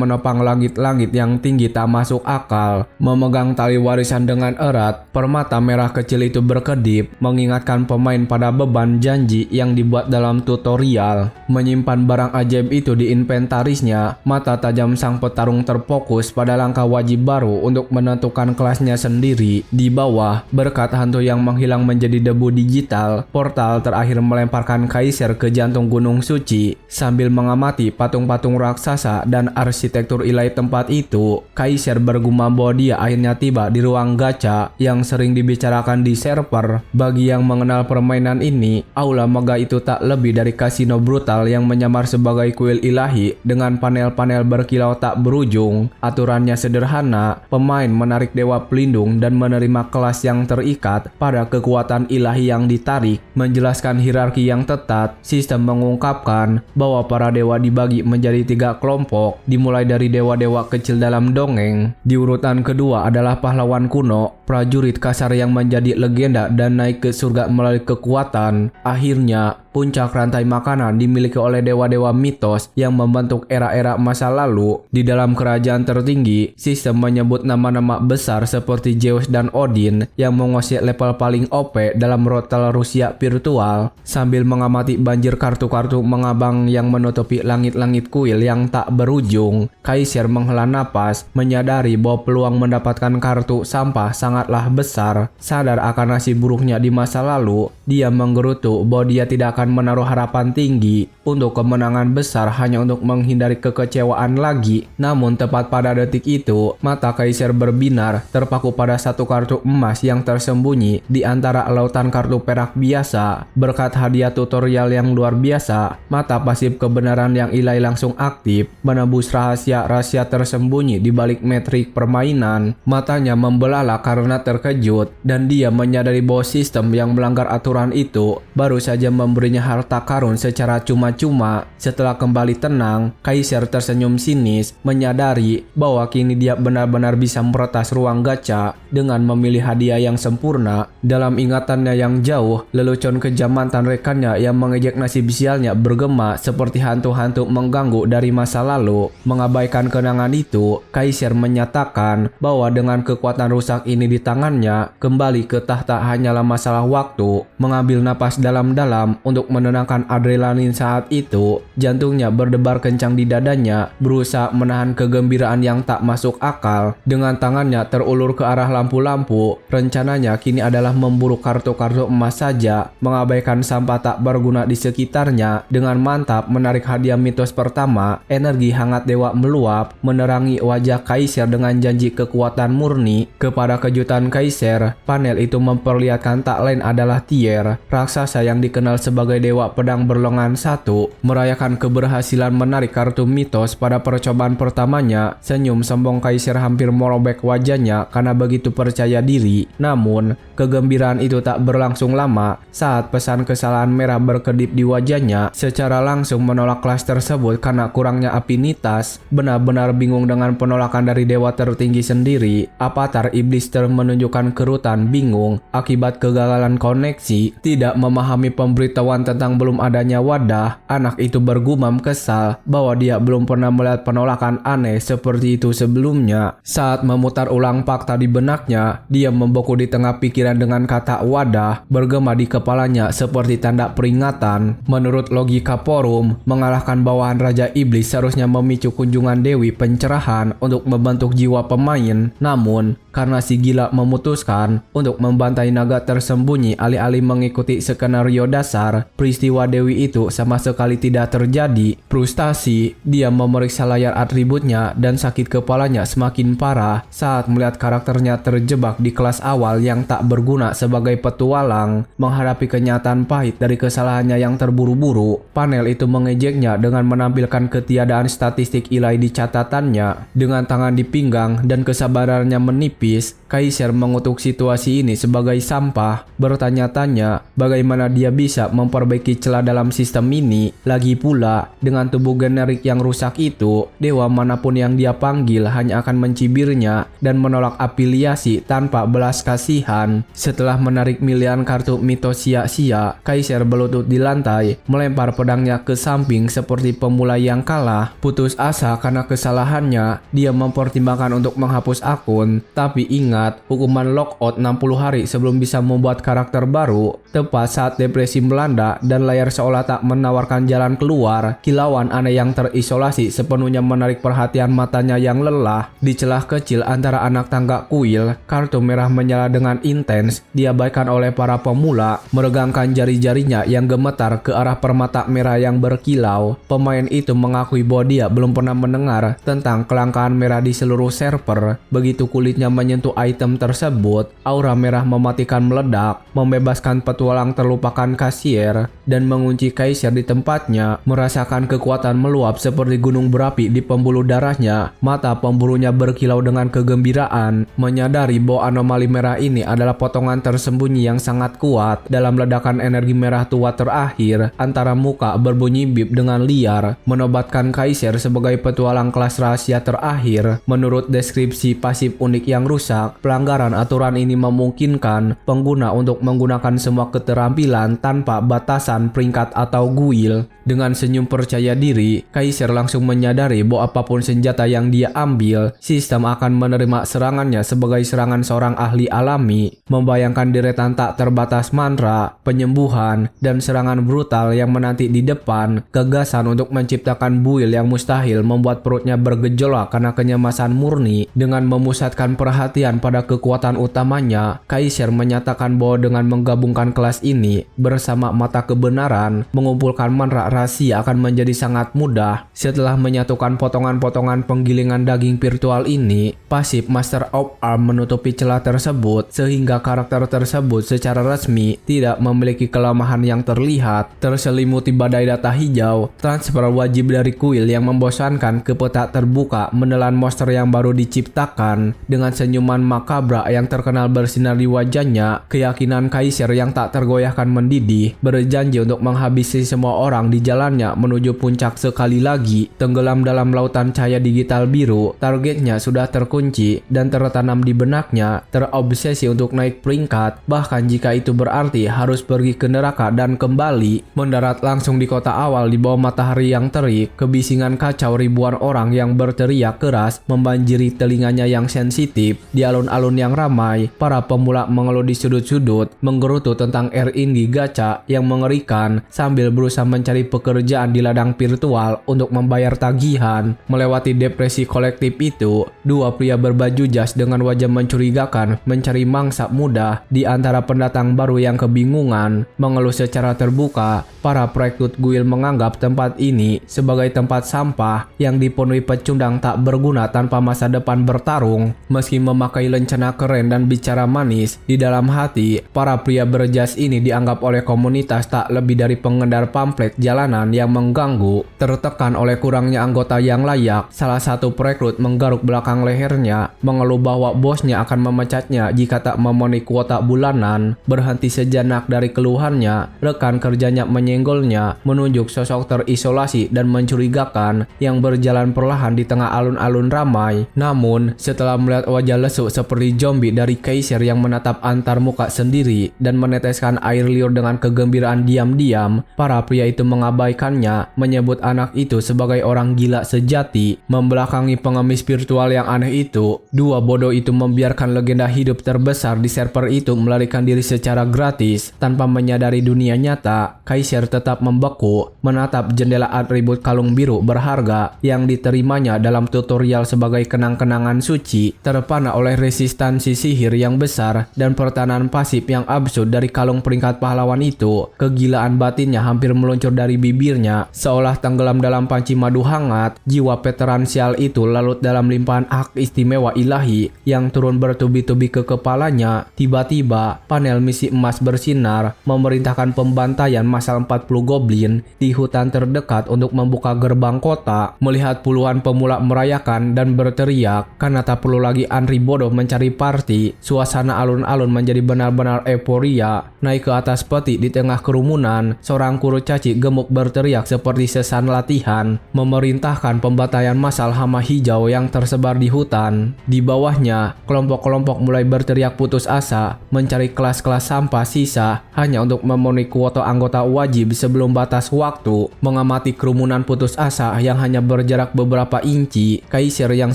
menopang langit-langit yang tinggi tak masuk akal. Memegang tali warisan dengan erat, permata merah kecil itu berkedip, mengingatkan pemain pada beban janji yang dibuat dalam tutorial. Menyimpan barang ajaib itu di inventarisnya, mata tajam sang petarung terfokus pada langkah wajib baru untuk menentukan kelasnya sendiri. Di bawah, berkat hantu yang menghilang menjadi debu digital, portal terakhir melemparkan Kaisar ke jantung Gunung Suci. Sambil mengamati patung-patung raksasa dan arsitektur ilahi tempat itu, Kaisar bergumam bahwa dia akhirnya tiba di ruang gacha yang sering dibicarakan di server. Bagi yang mengenal permainan ini, aula megah itu tak lebih dari kasino brutal yang menyamar sebagai kuil ilahi dengan panel-panel berkilau tak berujung. Aturannya sederhana, pemain menarik dewa pelindung dan menerima kelas yang terikat pada kekuatan ilahi yang ditarik. Menjelaskan hierarki yang ketat, sistem mengungkapkan bahwa para dewa dibagi menjadi 3 kelompok, dimulai dari dewa-dewa kecil dalam dongeng. Di urutan kedua adalah pahlawan kuno, prajurit kasar yang menjadi legenda dan naik ke surga melalui kekuatan. Akhirnya, puncak rantai makanan dimiliki oleh dewa-dewa mitos yang membentuk era-era masa lalu. Di dalam kerajaan tertinggi, sistem menyebut nama-nama besar seperti Zeus dan Odin yang menguasai level paling OP dalam rotel Rusia virtual. Sambil mengamati banjir kartu-kartu mengabang yang menutupi langit-langit kuil yang tak berujung, Kaisar menghela napas, menyadari bahwa peluang mendapatkan kartu sampah sangatlah besar. Sadar akan nasib buruknya di masa lalu, dia menggerutu bahwa dia tidak akan menaruh harapan tinggi untuk kemenangan besar hanya untuk menghindari kekecewaan lagi. Namun tepat pada detik itu, mata Kaisar berbinar, terpaku pada satu kartu emas yang tersembunyi di antara lautan kartu perak biasa. Berkat hadiah tutorial yang luar biasa, mata pasif kebenaran yang ilahi langsung aktif, menembus rahasia-rahasia tersembunyi di balik metrik permainan. Matanya membelalak karena terkejut, dan dia menyadari bahwa sistem yang melanggar aturan itu baru saja memberinya harta karun secara cuma-cuma cuma-cuma. Setelah kembali tenang, Kaiser tersenyum sinis, menyadari bahwa kini dia benar-benar bisa meretas ruang gacha dengan memilih hadiah yang sempurna. Dalam ingatannya yang jauh, lelucon kejam mantan rekannya yang mengejek nasib sialnya bergema seperti hantu-hantu mengganggu dari masa lalu. Mengabaikan kenangan itu, Kaiser menyatakan bahwa dengan kekuatan rusak ini di tangannya, kembali ke tahta hanyalah masalah waktu. Mengambil napas dalam-dalam untuk menenangkan adrenalin saat itu, jantungnya berdebar kencang di dadanya, berusaha menahan kegembiraan yang tak masuk akal. Dengan tangannya terulur ke arah lampu-lampu, rencananya kini adalah memburu kartu-kartu emas saja, mengabaikan sampah tak berguna di sekitarnya. Dengan mantap menarik hadiah mitos pertama, energi hangat dewa meluap, menerangi wajah Kaiser dengan janji kekuatan murni. Kepada kejutan Kaiser, panel itu memperlihatkan tak lain adalah Tier, raksasa yang dikenal sebagai dewa pedang berlengan satu. Merayakan keberhasilan menarik kartu mitos pada percobaan pertamanya, senyum sombong Kaiser hampir merobek wajahnya karena begitu percaya diri. Namun, kegembiraan itu tak berlangsung lama saat pesan kesalahan merah berkedip di wajahnya. Secara langsung menolak kelas tersebut karena kurangnya afinitas. Benar-benar bingung dengan penolakan dari dewa tertinggi sendiri, Avatar Iblis menunjukkan kerutan bingung akibat kegagalan koneksi. Tidak memahami pemberitahuan tentang belum adanya wadah, anak itu bergumam kesal bahwa dia belum pernah melihat penolakan aneh seperti itu sebelumnya. Saat memutar ulang fakta di benaknya, dia membeku di tengah pikiran dengan kata wadah bergema di kepalanya seperti tanda peringatan. Menurut logika forum, mengalahkan bawahan Raja Iblis seharusnya memicu kunjungan Dewi Pencerahan untuk membentuk jiwa pemain. Namun, karena si gila memutuskan untuk membantai naga tersembunyi alih-alih mengikuti skenario dasar, peristiwa Dewi itu sama sekali tidak terjadi. Frustasi, dia memeriksa layar atributnya dan sakit kepalanya semakin parah saat melihat karakternya terjebak di kelas awal yang tak berguna sebagai petualang. Menghadapi kenyataan pahit dari kesalahannya yang terburu-buru, panel itu mengejeknya dengan menampilkan ketiadaan statistik ilahi di catatannya. Dengan tangan di pinggang dan kesabarannya menipis, Kaiser mengutuk situasi ini sebagai sampah, bertanya-tanya bagaimana dia bisa memperbaiki celah dalam sistem ini. Lagi pula, dengan tubuh generik yang rusak itu, dewa manapun yang dia panggil hanya akan mencibirnya dan menolak afiliasi tanpa belas kasihan. Setelah menarik miliaran kartu mitos sia-sia, Kaiser berlutut di lantai, melempar pedangnya ke samping seperti pemula yang kalah. Putus asa karena kesalahannya, dia mempertimbangkan untuk menghapus akun, tapi ingat, hukuman lockout 60 hari sebelum bisa membuat karakter baru. Tepat saat depresi melanda dan layar seolah tak menawarkan jalan keluar, kilauan aneh yang terisolasi sepenuhnya menarik perhatian matanya yang lelah. Di celah kecil antara anak tangga kuil, kartu merah menyala dengan intens, diabaikan oleh para pemula. Meregangkan jari-jarinya yang gemetar ke arah permata merah yang berkilau, pemain itu mengakui bahwa dia belum pernah mendengar tentang kelangkaan merah di seluruh server. Begitu kulitnya menyentuh item tersebut, aura merah mematikan meledak, membebaskan petualang terlupakan Kasier dan mengunci Kaiser di tempatnya. Merasakan kekuatan meluap seperti gunung berapi di pembuluh darahnya, mata pemburunya berkilau dengan kegembiraan, menyadari bahwa anomali merah ini adalah potongan tersembunyi yang sangat kuat. Dalam ledakan energi merah tua terakhir, antara muka berbunyi bip dengan liar, menobatkan Kaiser sebagai petualang kelas rahasia terakhir. Menurut deskripsi pasif unik yang rusak, pelanggaran aturan ini memungkinkan pengguna untuk menggunakan semua keterampilan tanpa batasan peringkat atau guild. Dengan senyum percaya diri, Kaiser langsung menyadari bahwa apapun senjata yang dia ambil, sistem akan menerima serangannya sebagai serangan seorang ahli alami. Membayangkan deretan tak terbatas mantra, penyembuhan, dan serangan brutal yang menanti di depan, gagasan untuk menciptakan build yang mustahil membuat perutnya bergejolak karena kenyamasan murni. Dengan memusatkan perhatian pada kekuatan utamanya, Kaiser menyatakan bahwa dengan menggabungkan kelas ini bersama mata kebenaran, mengumpulkan mantra rahasia akan menjadi sangat mudah. Setelah menyatukan potongan-potongan penggilingan daging virtual ini, pasif Master of Arm menutupi celah tersebut sehingga karakter tersebut secara resmi tidak memiliki kelemahan yang terlihat. Terselimuti badai data hijau, transfer wajib dari kuil yang membosankan ke peta terbuka menelan monster yang baru diciptakan. Dengan senyuman makabra yang terkenal bersinar di wajahnya, keyakinan kaisar yang tak tergoyahkan mendidih, berjanji untuk menghabisi semua orang di jalannya menuju puncak sekali lagi. Tenggelam dalam lautan cahaya digital biru, targetnya sudah terkunci dan tertanam di benaknya, terobsesi untuk naik peringkat, bahkan jika itu berarti harus pergi ke neraka dan kembali. Mendarat langsung di kota awal di bawah matahari yang terik, kebisingan kacau ribuan orang yang berteriak keras membanjiri telinganya yang sensitif. Di alun-alun yang ramai, para pemula mengeluh di sudut-sudut, menggerutu tentang RNG gacha yang mengerikan sambil berusaha mencari pekerjaan di ladang virtual untuk membayar tagihan. Melewati depresi kolektif itu, dua pria berbaju jas dengan wajah mencurigakan mencari mangsa muda di antara pendatang baru yang kebingungan. Mengeluh secara terbuka, para perekrut guild menganggap tempat ini sebagai tempat sampah yang dipenuhi pecundang tak berguna tanpa masa depan bertarung. Meski memakai lencana keren dan bicara manis, di dalam hati, para pria berjas ini dianggap oleh komunitas tak lebih dari pengendar pamflet jalanan yang mengganggu. Tertekan oleh kurangnya anggota yang layak, salah satu perekrut menggaruk belakang lehernya, mengeluh bahwa bosnya akan memecatnya jika tak memenuhi kuota bulanan. Berhenti sejenak dari keluhannya, rekan kerjanya menyenggolnya, menunjuk sosok terisolasi dan mencurigakan yang berjalan perlahan di tengah alun-alun ramai. Namun, setelah melihat wajah lesu seperti zombie dari kaisar yang menatap antar muka sendiri dan meneteskan air liur dengan kegembiraan diam-diam, para pria itu mengabaikannya, menyebut anak itu sebagai orang gila sejati. Membelakangi pengemis virtual yang aneh itu, dua bodoh itu membiarkan legenda hidup terbesar di server itu melarikan diri secara gratis. Tanpa menyadari dunia nyata, kaisar tetap membeku, menatap jendela atribut kalung biru berharga yang diterimanya dalam tutorial sebagai kenang-kenangan suci, terpana oleh resistansi sihir yang besar dan pertahanan pasif yang absurd dari kalung peringkat pahlawan itu. Kegilaan batinnya hampir meluncur dari bibirnya, seolah tenggelam dalam panci madu hangat. Jiwa veteran sial itu larut dalam limpahan hak istimewa ilahi yang turun bertubi-tubi ke kepalanya. Tiba-tiba, panel misi emas bersinar, memerintahkan pembantaian massal 40 goblin di hutan terdekat untuk membuka gerbang kota. Melihat puluhan pemula merayakan dan berteriak karena tak perlu lagi antri bodoh mencari party, suasana alun-alun menjadi benar-benar euforia. Naik ke atas peti di tengah kerumunan, seorang kurcaci gemuk berteriak seperti sesan latihan, memerintahkan pembantaian massal hama hijau yang tersebar di hutan. Di bawahnya, kelompok-kelompok mulai berteriak putus asa, mencari kelas-kelas sampah sisa hanya untuk memenuhi kuota anggota wajib sebelum batas waktu. Mengamati kerumunan putus asa yang hanya berjarak beberapa inci, kaisar yang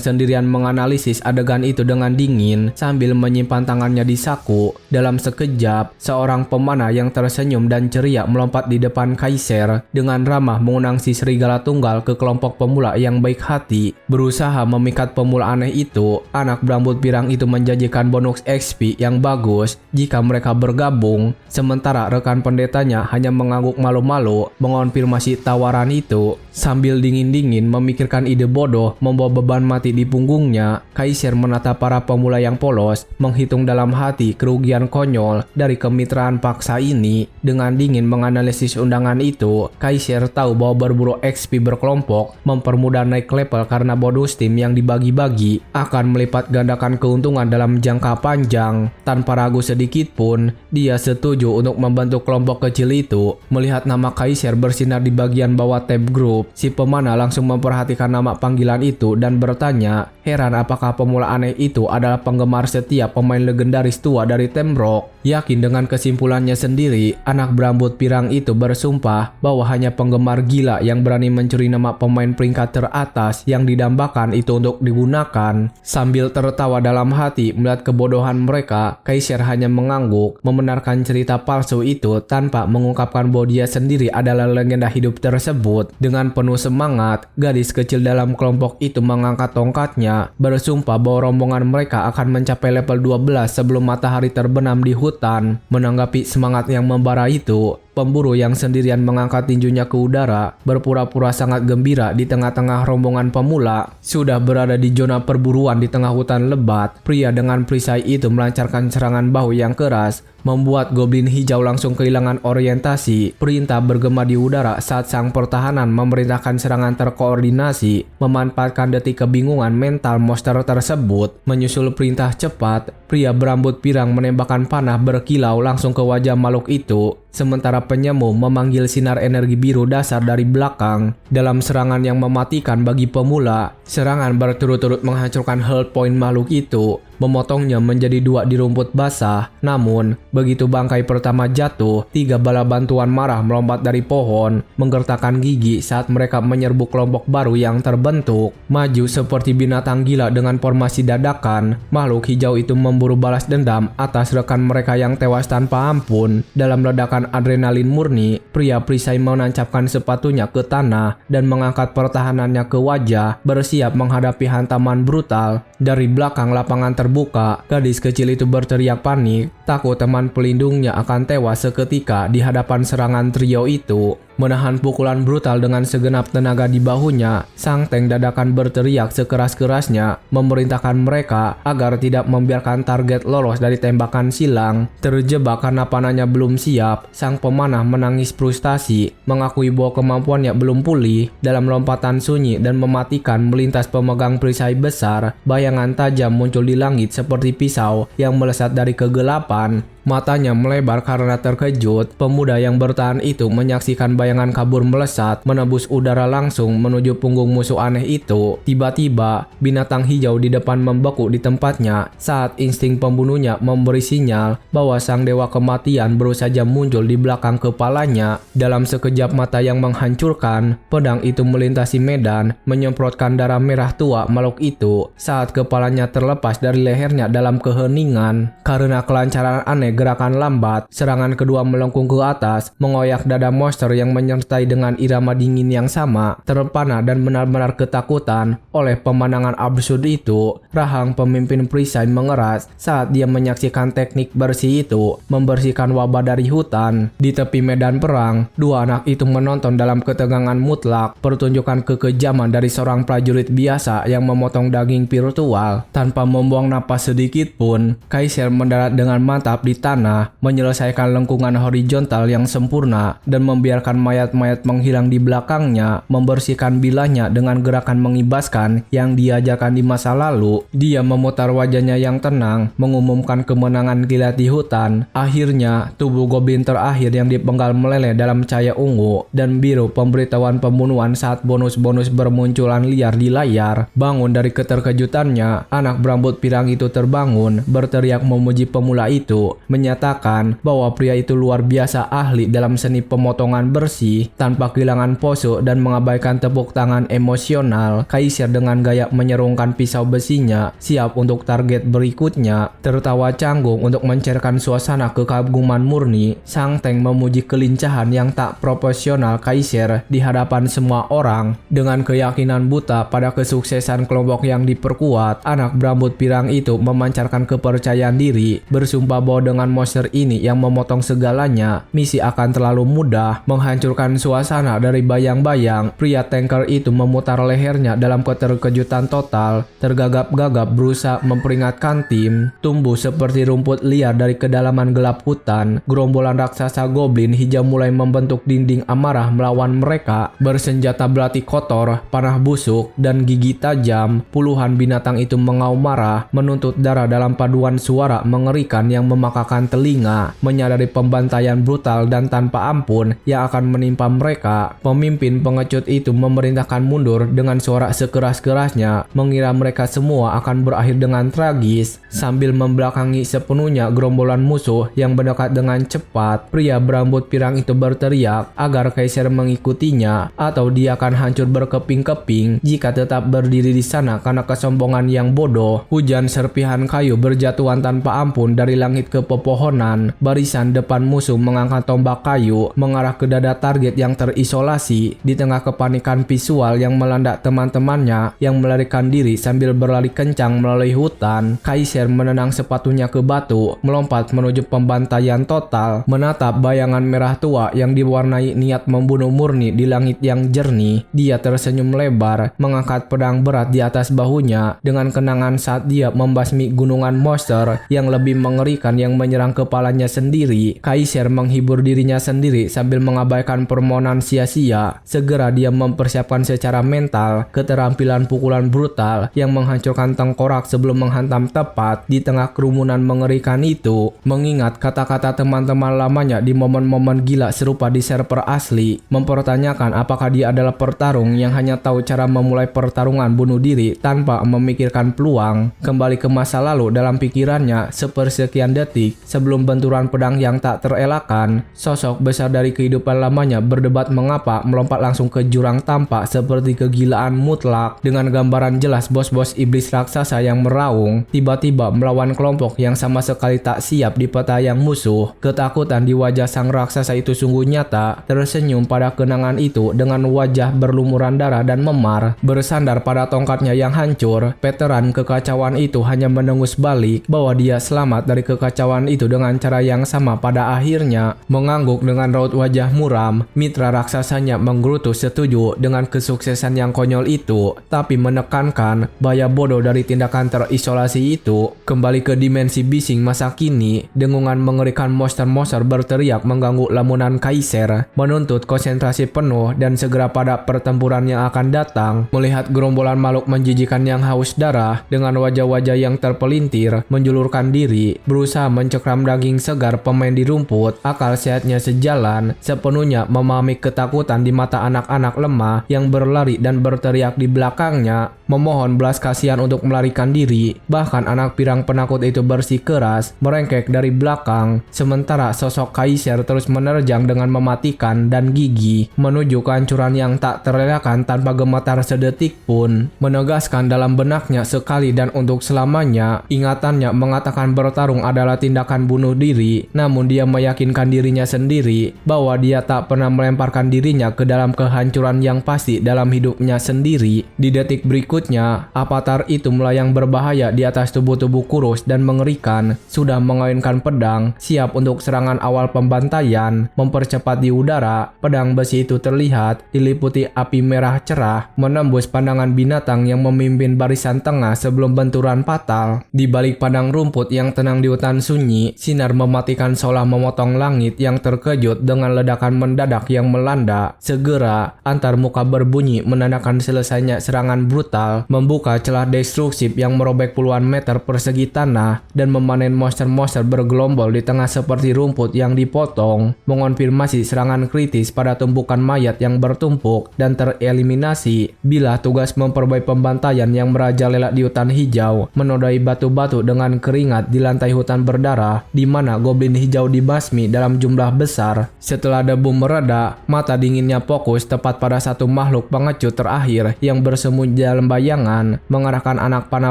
sendirian menganalisis adegan itu dengan dingin sambil menyimpan tangannya di saku. Dalam sekejap, seorang pemanah yang tersenyum dan ceria melompat di depan kaisar dengan ramah mengundang si serigala tunggal ke kelompok pemula yang baik hati. Berusaha memikat pemula aneh itu, anak berambut pirang itu menjanjikan bonus XP yang bagus jika mereka bergabung, sementara rekan pendetanya hanya mengangguk malu-malu mengonfirmasi tawaran itu. Sambil dingin-dingin memikirkan ide bodoh membawa beban mati di punggungnya, kaisar menatap para pemula yang polos, menghitung dalam hati kerugian konyol dari kemitraan paksa ini. Dengan dingin menganalisis undangan itu, kaisar tahu bahwa berburu XP berkelompok mempermudah naik level karena bonus tim yang dibagi-bagi akan melipat gandakan keuntungan dalam jangka panjang. Tanpa ragu sedikit pun, dia setuju untuk membantu kelompok kecil itu. Melihat nama kaisar bersinar di bagian bawah tab grup, si pemanah langsung memperhatikan nama panggilan itu dan bertanya, heran apakah pemula aneh itu adalah penggemar setia pemain legendaris tua dari Temrock. Yakin dengan kesimpulannya sendiri, anak berambut pirang itu bersumpah bahwa hanya penggemar gila yang berani mencuri nama pemain peringkat teratas yang didambakan itu untuk digunakan. Sambil tertawa dalam hati melihat kebodohan mereka, kaisar hanya mengangguk, membenarkan cerita palsu itu tanpa mengungkapkan bahwa dia sendiri adalah legenda hidup tersebut. Dengan penuh semangat, gadis kecil dalam kelompok itu mengangkat tongkatnya, bersumpah bahwa rombongan mereka akan mencapai level 12 sebelum matahari terbenam di hutan. Menanggapi semangat yang membara itu, Pemburu yang sendirian mengangkat tinjunya ke udara, berpura-pura sangat gembira di tengah-tengah rombongan pemula. Sudah berada di zona perburuan di tengah hutan lebat, pria dengan perisai itu melancarkan serangan bahu yang keras, membuat goblin hijau langsung kehilangan orientasi. Perintah bergema di udara saat sang pertahanan memerintahkan serangan terkoordinasi, memanfaatkan detik kebingungan mental monster tersebut. Menyusul perintah cepat, pria berambut pirang menembakkan panah berkilau langsung ke wajah makhluk itu. Sementara penyemu memanggil sinar energi biru dasar dari belakang. Dalam serangan yang mematikan bagi pemula, serangan berturut-turut menghancurkan health point makhluk itu, memotongnya menjadi 2 di rumput basah. Namun, begitu bangkai pertama jatuh, 3 bala bantuan marah melompat dari pohon, menggertakkan gigi saat mereka menyerbu kelompok baru yang terbentuk. Maju seperti binatang gila dengan formasi dadakan, makhluk hijau itu memburu balas dendam atas rekan mereka yang tewas tanpa ampun. Dalam ledakan adrenalin murni, pria perisai menancapkan sepatunya ke tanah dan mengangkat pertahanannya ke wajah, bersiap menghadapi hantaman brutal. Dari belakang lapangan terbuka, gadis kecil itu berteriak panik, takut teman pelindungnya akan tewas seketika di hadapan serangan trio itu. Menahan pukulan brutal dengan segenap tenaga di bahunya, sang tank dadakan berteriak sekeras-kerasnya, memerintahkan mereka agar tidak membiarkan target lolos dari tembakan silang. Terjebak karena panahnya belum siap, sang pemanah menangis frustasi, mengakui bahwa kemampuannya belum pulih. Dalam lompatan sunyi dan mematikan melintas pemegang perisai besar, bayangan tajam muncul di langit seperti pisau yang melesat dari kegelapan. Matanya melebar karena terkejut. Pemuda yang bertahan itu menyaksikan bayangan kabur melesat, menembus udara langsung menuju punggung musuh aneh itu. Tiba-tiba, binatang hijau di depan membeku di tempatnya saat insting pembunuhnya memberi sinyal bahwa sang dewa kematian baru saja muncul di belakang kepalanya. Dalam sekejap mata yang menghancurkan, pedang itu melintasi medan, menyemprotkan darah merah tua makhluk itu saat kepalanya terlepas dari lehernya dalam keheningan. Karena kelancaran aneh gerakan lambat, serangan kedua melengkung ke atas, mengoyak dada monster yang menyertai dengan irama dingin yang sama. Terpana dan benar-benar ketakutan oleh pemandangan absurd itu, rahang pemimpin perisai mengeras saat dia menyaksikan teknik bersih itu membersihkan wabah dari hutan. Di tepi medan perang, 2 anak itu menonton dalam ketegangan mutlak pertunjukan kekejaman dari seorang prajurit biasa yang memotong daging virtual. Tanpa membuang napas sedikit pun, Kaiser mendarat dengan mantap di tanah, menyelesaikan lengkungan horizontal yang sempurna dan membiarkan mayat-mayat menghilang di belakangnya, membersihkan bilahnya dengan gerakan mengibaskan yang diajarkan di masa lalu. Dia memutar wajahnya yang tenang, mengumumkan kemenangan kilat di hutan. Akhirnya, tubuh goblin terakhir yang dipenggal meleleh dalam cahaya ungu dan biru pemberitahuan pembunuhan saat bonus-bonus bermunculan liar di layar. Bangun dari keterkejutannya, anak berambut pirang itu terbangun, berteriak memuji pemula itu, menyatakan bahwa pria itu luar biasa ahli dalam seni pemotongan bersih tanpa kehilangan pose dan mengabaikan tepuk tangan emosional. Kaiser dengan gaya menyerungkan pisau besinya, siap untuk target berikutnya. Tertawa canggung untuk mencairkan suasana kekaguman murni, sang tank memuji kelincahan yang tak proporsional Kaiser di hadapan semua orang. Dengan keyakinan buta pada kesuksesan kelompok yang diperkuat, anak berambut pirang itu memancarkan kepercayaan diri, bersumpah bahwa dengan monster ini yang memotong segalanya, misi akan terlalu mudah. Menghancurkan suasana dari bayang-bayang, pria tanker itu memutar lehernya dalam keterkejutan total, tergagap-gagap berusaha memperingatkan tim. Tumbuh seperti rumput liar dari kedalaman gelap hutan, gerombolan raksasa goblin hijau mulai membentuk dinding amarah melawan mereka. Bersenjata belati kotor, panah busuk, dan gigi tajam, puluhan binatang itu mengaum marah, menuntut darah dalam paduan suara mengerikan yang memakakan telinga. Menyadari pembantaian brutal dan tanpa ampun yang akan menimpa mereka, pemimpin pengecut itu memerintahkan mundur dengan suara sekeras-kerasnya, mengira mereka semua akan berakhir dengan tragis. Sambil membelakangi sepenuhnya gerombolan musuh yang mendekat dengan cepat, pria berambut pirang itu berteriak agar Kaiser mengikutinya atau dia akan hancur berkeping-keping jika tetap berdiri di sana karena kesombongan yang bodoh. Hujan serpihan kayu berjatuhan tanpa ampun dari langit ke pepohonan, barisan depan musuh mengangkat tombak kayu mengarah ke dada target yang terisolasi. Di tengah kepanikan visual yang melanda teman-temannya yang melarikan diri sambil berlari kencang melalui hutan, Kaiser menendang sepatunya ke batu, melompat menuju pembantaian total, menatap bayangan merah tua yang diwarnai niat membunuh murni di langit yang jernih. Dia tersenyum lebar, mengangkat pedang berat di atas bahunya dengan kenangan saat dia membasmi gunungan monster yang lebih mengerikan yang menyerang kepalanya sendiri. Kaiser menghibur dirinya sendiri sambil mengabaikan permohonan sia-sia. Segera dia mempersiapkan secara mental keterampilan pukulan brutal yang menghancurkan tengkorak sebelum menghantam tepat di tengah kerumunan mengerikan itu. Mengingat kata-kata teman-teman lamanya di momen-momen gila serupa di server asli, mempertanyakan apakah dia adalah pertarung yang hanya tahu cara memulai pertarungan bunuh diri tanpa memikirkan peluang. Kembali ke masa lalu dalam pikirannya sepersekian detik sebelum benturan pedang yang tak terelakkan, sosok besar dari kehidupan lamanya berdebat mengapa melompat langsung ke jurang tampak seperti kegilaan mutlak dengan gambaran jelas bos-bos iblis raksasa yang meraung tiba-tiba melawan kelompok yang sama sekali tak siap di peta yang musuh. Ketakutan di wajah sang raksasa itu sungguh nyata, tersenyum pada kenangan itu dengan wajah berlumuran darah dan memar. Bersandar pada tongkatnya yang hancur, veteran kekacauan itu hanya mendengus balik bahwa dia selamat dari kekacauan itu dengan cara yang sama pada akhirnya. Mengangguk dengan raut wajah muram, mitra raksasanya menggerutu setuju dengan kesuksesan yang konyol itu, tapi menekankan bahaya bodoh dari tindakan terisolasi itu. Kembali ke dimensi bising masa kini, dengungan mengerikan monster-monster berteriak mengganggu lamunan Kaiser, menuntut konsentrasi penuh dan segera pada pertempuran yang akan datang. Melihat gerombolan makhluk menjijikan yang haus darah dengan wajah-wajah yang terpelintir menjulurkan diri, berusaha mencekram daging segar pemain di rumput, akal sehatnya sejalan, sepenuhnya memahami ketakutan di mata anak-anak lemah yang berlari dan berteriak di belakangnya, memohon belas kasihan untuk melarikan diri. Bahkan anak pirang penakut itu bersikeras merengkek dari belakang, sementara sosok Kaiser terus menerjang dengan mematikan dan gigi menuju kehancuran yang tak terelakkan tanpa gemetar sedetik pun. Menegaskan dalam benaknya sekali dan untuk selamanya, ingatannya mengatakan bertarung adalah tindakan bunuh diri, namun dia meyakinkan dirinya sendiri bahwa dia tak pernah melemparkan dirinya ke dalam kehancuran yang pasti dalam hidupnya sendiri. Di detik berikutnya, avatar itu melayang berbahaya di atas tubuh-tubuh kurus dan mengerikan, sudah mengayunkan pedang, siap untuk serangan awal pembantaian. Mempercepat di udara, pedang besi itu terlihat diliputi api merah cerah, menembus pandangan binatang yang memimpin barisan tengah sebelum benturan fatal. Di balik padang rumput yang tenang di hutan sunyi, sinar mematikan seolah memotong langit yang terkejut dengan ledakan mendadak yang melanda. Segera, antar muka berbunyi menandakan selesainya serangan brutal, membuka celah destruktif yang merobek puluhan meter persegi tanah dan memanen monster-monster bergelombol di tengah seperti rumput yang dipotong, mengonfirmasi serangan kritis pada tumpukan mayat yang bertumpuk dan tereliminasi. Bila tugas memperbaiki pembantaian yang merajalela di hutan hijau, menodai batu-batu dengan keringat di lantai hutan berdarah, di mana goblin hijau dibasmi dalam jumlah besar. Setelah debu mereda, mata dinginnya fokus tepat pada satu makhluk pengecut terakhir yang bersembunyi dalam bayangan, mengarahkan anak panah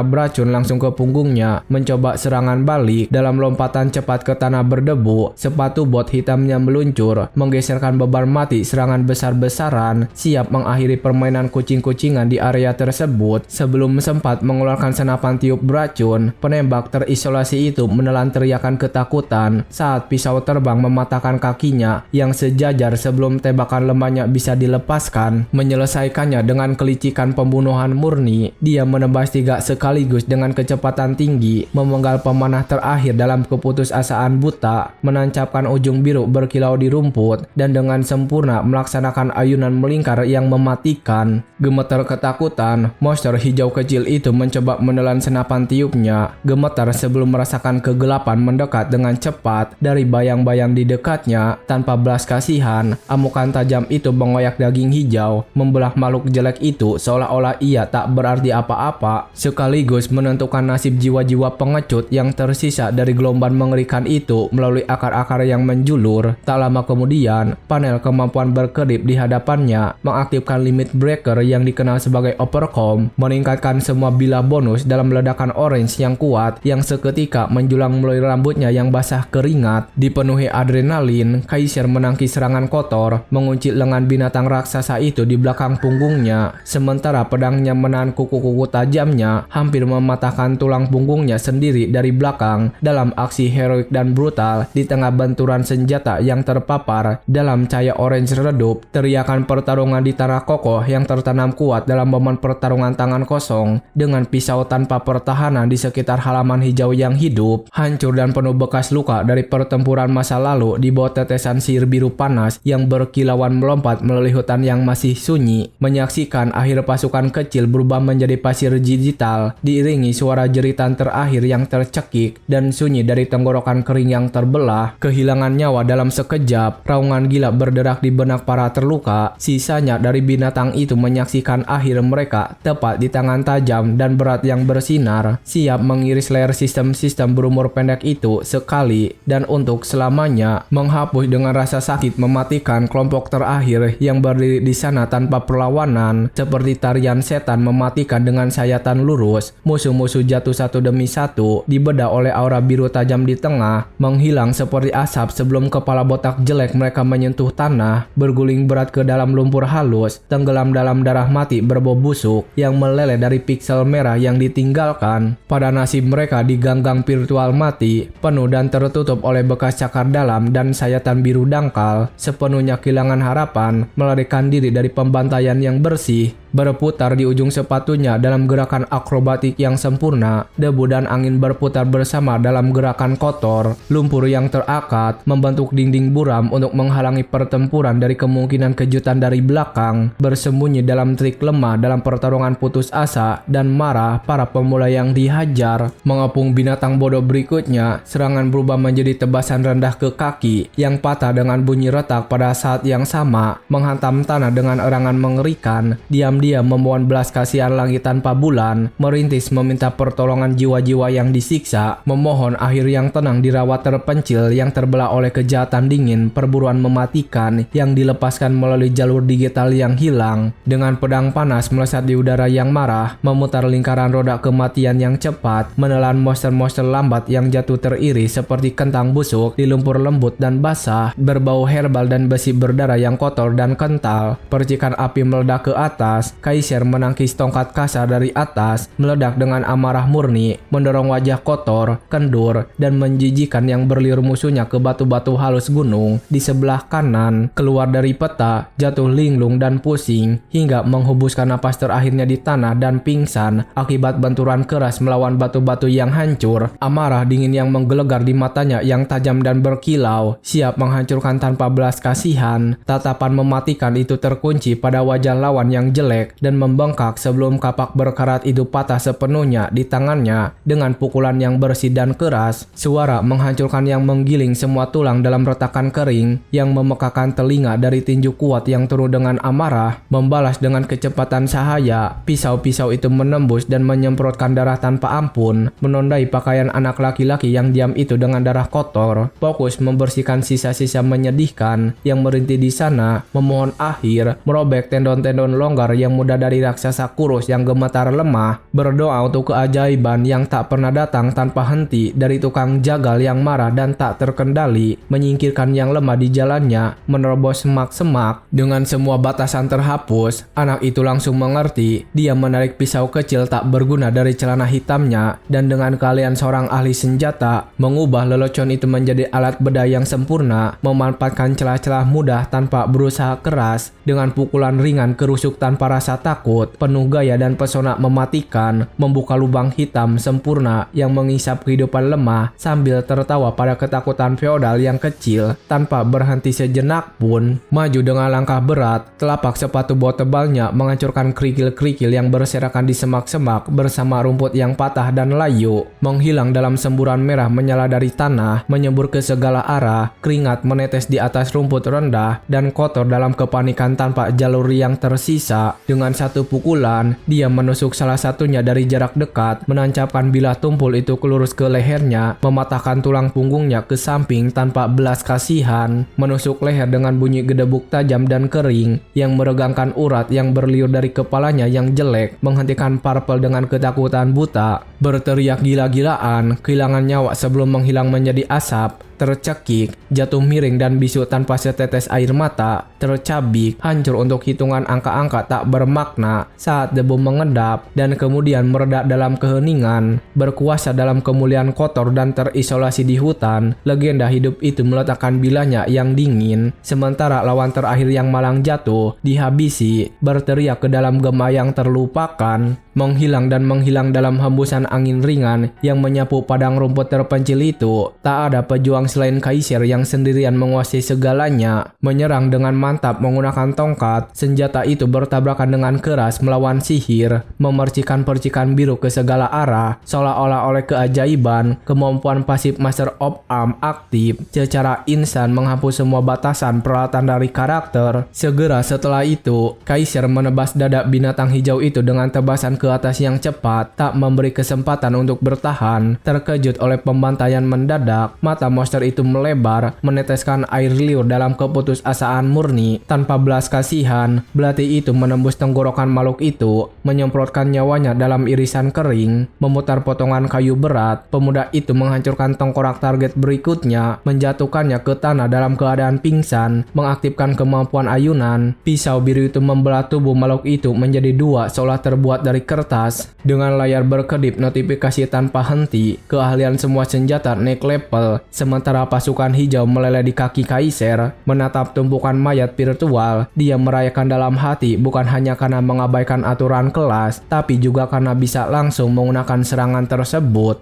beracun langsung ke punggungnya, mencoba serangan balik. Dalam lompatan cepat ke tanah berdebu, sepatu bot hitamnya meluncur, menggeserkan beban mati serangan besar-besaran, siap mengakhiri permainan kucing-kucingan di area tersebut. Sebelum sempat mengeluarkan senapan tiup beracun, penembak terisolasi itu menelan teriakan ketakutan saat pisau terbang mematahkan kakinya yang sejajar sebelum tembakan lemahnya bisa dilepaskan. Menyelesaikannya dengan kelicikan pembunuhan murni, dia menebas 3 sekaligus dengan kecepatan tinggi, memenggal pemanah terakhir dalam keputusasaan buta, menancapkan ujung biru berkilau di rumput, dan dengan sempurna melaksanakan ayunan melingkar yang mematikan. Gemetar ketakutan, monster hijau kecil itu mencoba menelan senapan tiupnya, gemetar sebelum merasakan kegelapan mendekat dengan cepat dari bayang-bayang di dekatnya. Tanpa belas kasihan, amukan tajam itu mengoyak daging hijau, membelah makhluk jelek itu seolah-olah ia tak berarti apa-apa, sekaligus menentukan nasib jiwa-jiwa pengecut yang tersisa dari gelombang mengerikan itu melalui akar-akar yang menjulur. Tak lama kemudian, panel kemampuan berkedip di hadapannya mengaktifkan limit breaker yang dikenal sebagai overcome, meningkatkan semua bilah bonus dalam ledakan orange yang kuat yang seketika menjulang melalui rambutnya yang basah keringat. Dipenuhi adrenalin, Kaiser menangkis serangan kotor, mengunci lengan binatang raksasa itu di belakang punggungnya. Sementara pedangnya menahan kuku-kuku tajamnya, hampir mematahkan tulang punggungnya sendiri dari belakang dalam aksi heroik dan brutal. Di tengah benturan senjata yang terpapar dalam cahaya orange redup, teriakan pertarungan di tanah kokoh yang tertanam kuat dalam momen pertarungan tangan kosong dengan pisau tanpa pertahanan di sekitar halaman hijau yang hidup, hancur dan penuh bekas luka dari pertempuran masa lalu di bawah tetesan sihir biru panas yang berkilauan melompat melalui hutan yang masih sunyi. Menyaksikan akhir pasukan kecil berubah menjadi pasir digital, diiringi suara jeritan terakhir yang tercekik dan sunyi dari tenggorokan kering yang terbelah, kehilangan nyawa dalam sekejap, raungan gila berderak di benak para terluka. Sisanya dari binatang itu menyaksikan akhir mereka tepat di tangan tajam dan berat yang bersinar, siap mengiris leher sistem-sistem berumur pendek itu sekali dan untuk selamanya, menghapus dengan rasa sakit mematikan kelompok terakhir yang berdiri di sana tanpa perlawanan, seperti tarian setan mematikan dengan sayatan lurus. Musuh-musuh jatuh satu demi satu, dibedah oleh aura biru tajam di tengah, menghilang seperti asap sebelum kepala botak jelek mereka menyentuh tanah, berguling berat ke dalam lumpur halus, tenggelam dalam darah mati berbau busuk yang meleleh dari piksel merah yang ditinggalkan. Pada nasib mereka di ganggang virtual mati, penuh dan tertutup oleh bekas cakar dalam dan sayatan biru dangkal, sepenuhnya kehilangan harapan, melarikan diri dari pembantaian yang bersih, berputar di ujung sepatunya dalam gerakan akrobatik yang sempurna. Debu dan angin berputar bersama dalam gerakan kotor. Lumpur yang terakad membentuk dinding buram untuk menghalangi pertempuran dari kemungkinan kejutan dari belakang. Bersembunyi dalam trik lemah dalam pertarungan putus asa dan marah para pemula yang dihajar. Mengepung binatang bodoh berikutnya, serangan berubah menjadi tebasan rendah ke kaki yang patah dengan bunyi retak pada saat yang sama, menghantam tanah dengan erangan mengerikan. Diam-diam memohon belas kasihan langit tanpa bulan, merintis meminta pertolongan jiwa-jiwa yang disiksa, memohon akhir yang tenang dirawat terpencil yang terbelah oleh kejahatan dingin perburuan mematikan yang dilepaskan melalui jalur digital yang hilang. Dengan pedang panas melesat di udara yang marah, memutar lingkaran roda kematian yang cepat, menelan monster-monster lambat yang jatuh teriris seperti kentang busuk di lumpur lembut dan basah, berbau herbal dan besi berdarah yang kotor dan kental. Percikan api meledak ke atas. Kaiser menangkis tongkat kasar dari atas, meledak dengan amarah murni, mendorong wajah kotor, kendur, dan menjijikan yang berliur musuhnya ke batu-batu halus gunung di sebelah kanan. Keluar dari peta, jatuh linglung dan pusing, hingga menghembuskan napas terakhirnya di tanah dan pingsan akibat benturan keras melawan batu-batu yang hancur. Amarah dingin yang menggelegar di matanya yang tajam dan berkilau, siap menghancurkan tanpa belas kasihan. Tatapan mematikan itu terkunci pada wajah lawan yang jelek dan membengkak sebelum kapak berkarat itu patah sepenuhnya di tangannya dengan pukulan yang bersih dan keras. Suara menghancurkan yang menggiling semua tulang dalam retakan kering yang memekakan telinga dari tinju kuat yang turun dengan amarah, membalas dengan kecepatan cahaya. Pisau-pisau itu menembus dan menyemprotkan darah tanpa ampun, menodai pakaian anak laki-laki yang diam itu dengan darah kotor. Fokus membersihkan sisa-sisa menyedihkan yang merintih di sana, memohon akhir, merobek tendon-tendon longgar yang mudah dari raksasa kurus yang gemetar lemah, berdoa untuk keajaiban yang tak pernah datang tanpa henti dari tukang jagal yang marah dan tak terkendali, menyingkirkan yang lemah di jalannya, menerobos semak-semak. Dengan semua batasan terhapus, anak itu langsung mengerti. Dia menarik pisau kecil tak berguna dari celana hitamnya dan dengan keahlian seorang ahli senjata, mengubah lelucon itu menjadi alat bedah yang sempurna, memanfaatkan celah-celah mudah tanpa berusaha keras. Dengan pukulan ringan kerusuk tanpa rasa takut, penuh gaya dan pesona mematikan, membuka lubang hitam sempurna yang mengisap kehidupan lemah sambil tertawa pada ketakutan feodal yang kecil. Tanpa berhenti sejenak pun, maju dengan langkah berat, telapak sepatu bot tebalnya menghancurkan kerikil-kerikil yang berserakan di semak-semak bersama rumput yang patah dan layu, menghilang dalam semburan merah menyala dari tanah, menyembur ke segala arah. Keringat menetes di atas rumput rendah dan kotor dalam kepanikan tanpa jalur yang tersisa. Dengan satu pukulan, dia menusuk salah satunya dari jarak dekat, menancapkan bilah tumpul itu kelurus ke lehernya, mematahkan tulang punggungnya ke samping tanpa belas kasihan, menusuk leher dengan bunyi gedebuk tajam dan kering, yang meregangkan urat yang berliur dari kepalanya yang jelek, menghentikan Purple dengan ketakutan buta, berteriak gila-gilaan, kehilangan nyawa sebelum menghilang menjadi asap, tercekik, jatuh miring dan bisu tanpa setetes air mata, tercabik, hancur untuk hitungan angka-angka tak bermakna saat debu mengendap dan kemudian meredak dalam keheningan. Berkuasa dalam kemuliaan kotor dan terisolasi di hutan, legenda hidup itu meletakkan bilahnya yang dingin, sementara lawan terakhir yang malang jatuh, dihabisi, berteriak ke dalam gema yang terlupakan, menghilang dan menghilang dalam hembusan angin ringan yang menyapu padang rumput terpencil itu. Tak ada pejuang selain Kaiser yang sendirian menguasai segalanya, menyerang dengan mantap menggunakan tongkat. Senjata itu bertabrakan dengan keras melawan sihir, memercikan percikan biru ke segala arah, seolah-olah oleh keajaiban, kemampuan pasif Master of Arm aktif secara instan menghapus semua batasan peralatan dari karakter. Segera setelah itu, Kaiser menebas dada binatang hijau itu dengan tebasan ke atas yang cepat, tak memberi kesempatan untuk bertahan. Terkejut oleh pembantaian mendadak, mata monster itu melebar, meneteskan air liur dalam keputusasaan murni. Tanpa belas kasihan, belati itu menembus tenggorokan makhluk itu, menyemprotkan nyawanya dalam irisan kering, memutar potongan kayu berat. Pemuda itu menghancurkan tengkorak target berikutnya, menjatuhkannya ke tanah dalam keadaan pingsan, mengaktifkan kemampuan ayunan. Pisau biru itu membelah tubuh makhluk itu menjadi dua seolah terbuat dari kertas. Dengan layar berkedip notifikasi tanpa henti, keahlian semua senjata naik level, sementara pasukan hijau meleleh di kaki Kaiser, menatap tumpukan mayat virtual. Dia merayakan dalam hati bukan hanya karena mengabaikan aturan kelas, tapi juga karena bisa langsung menggunakan serangan tersebut.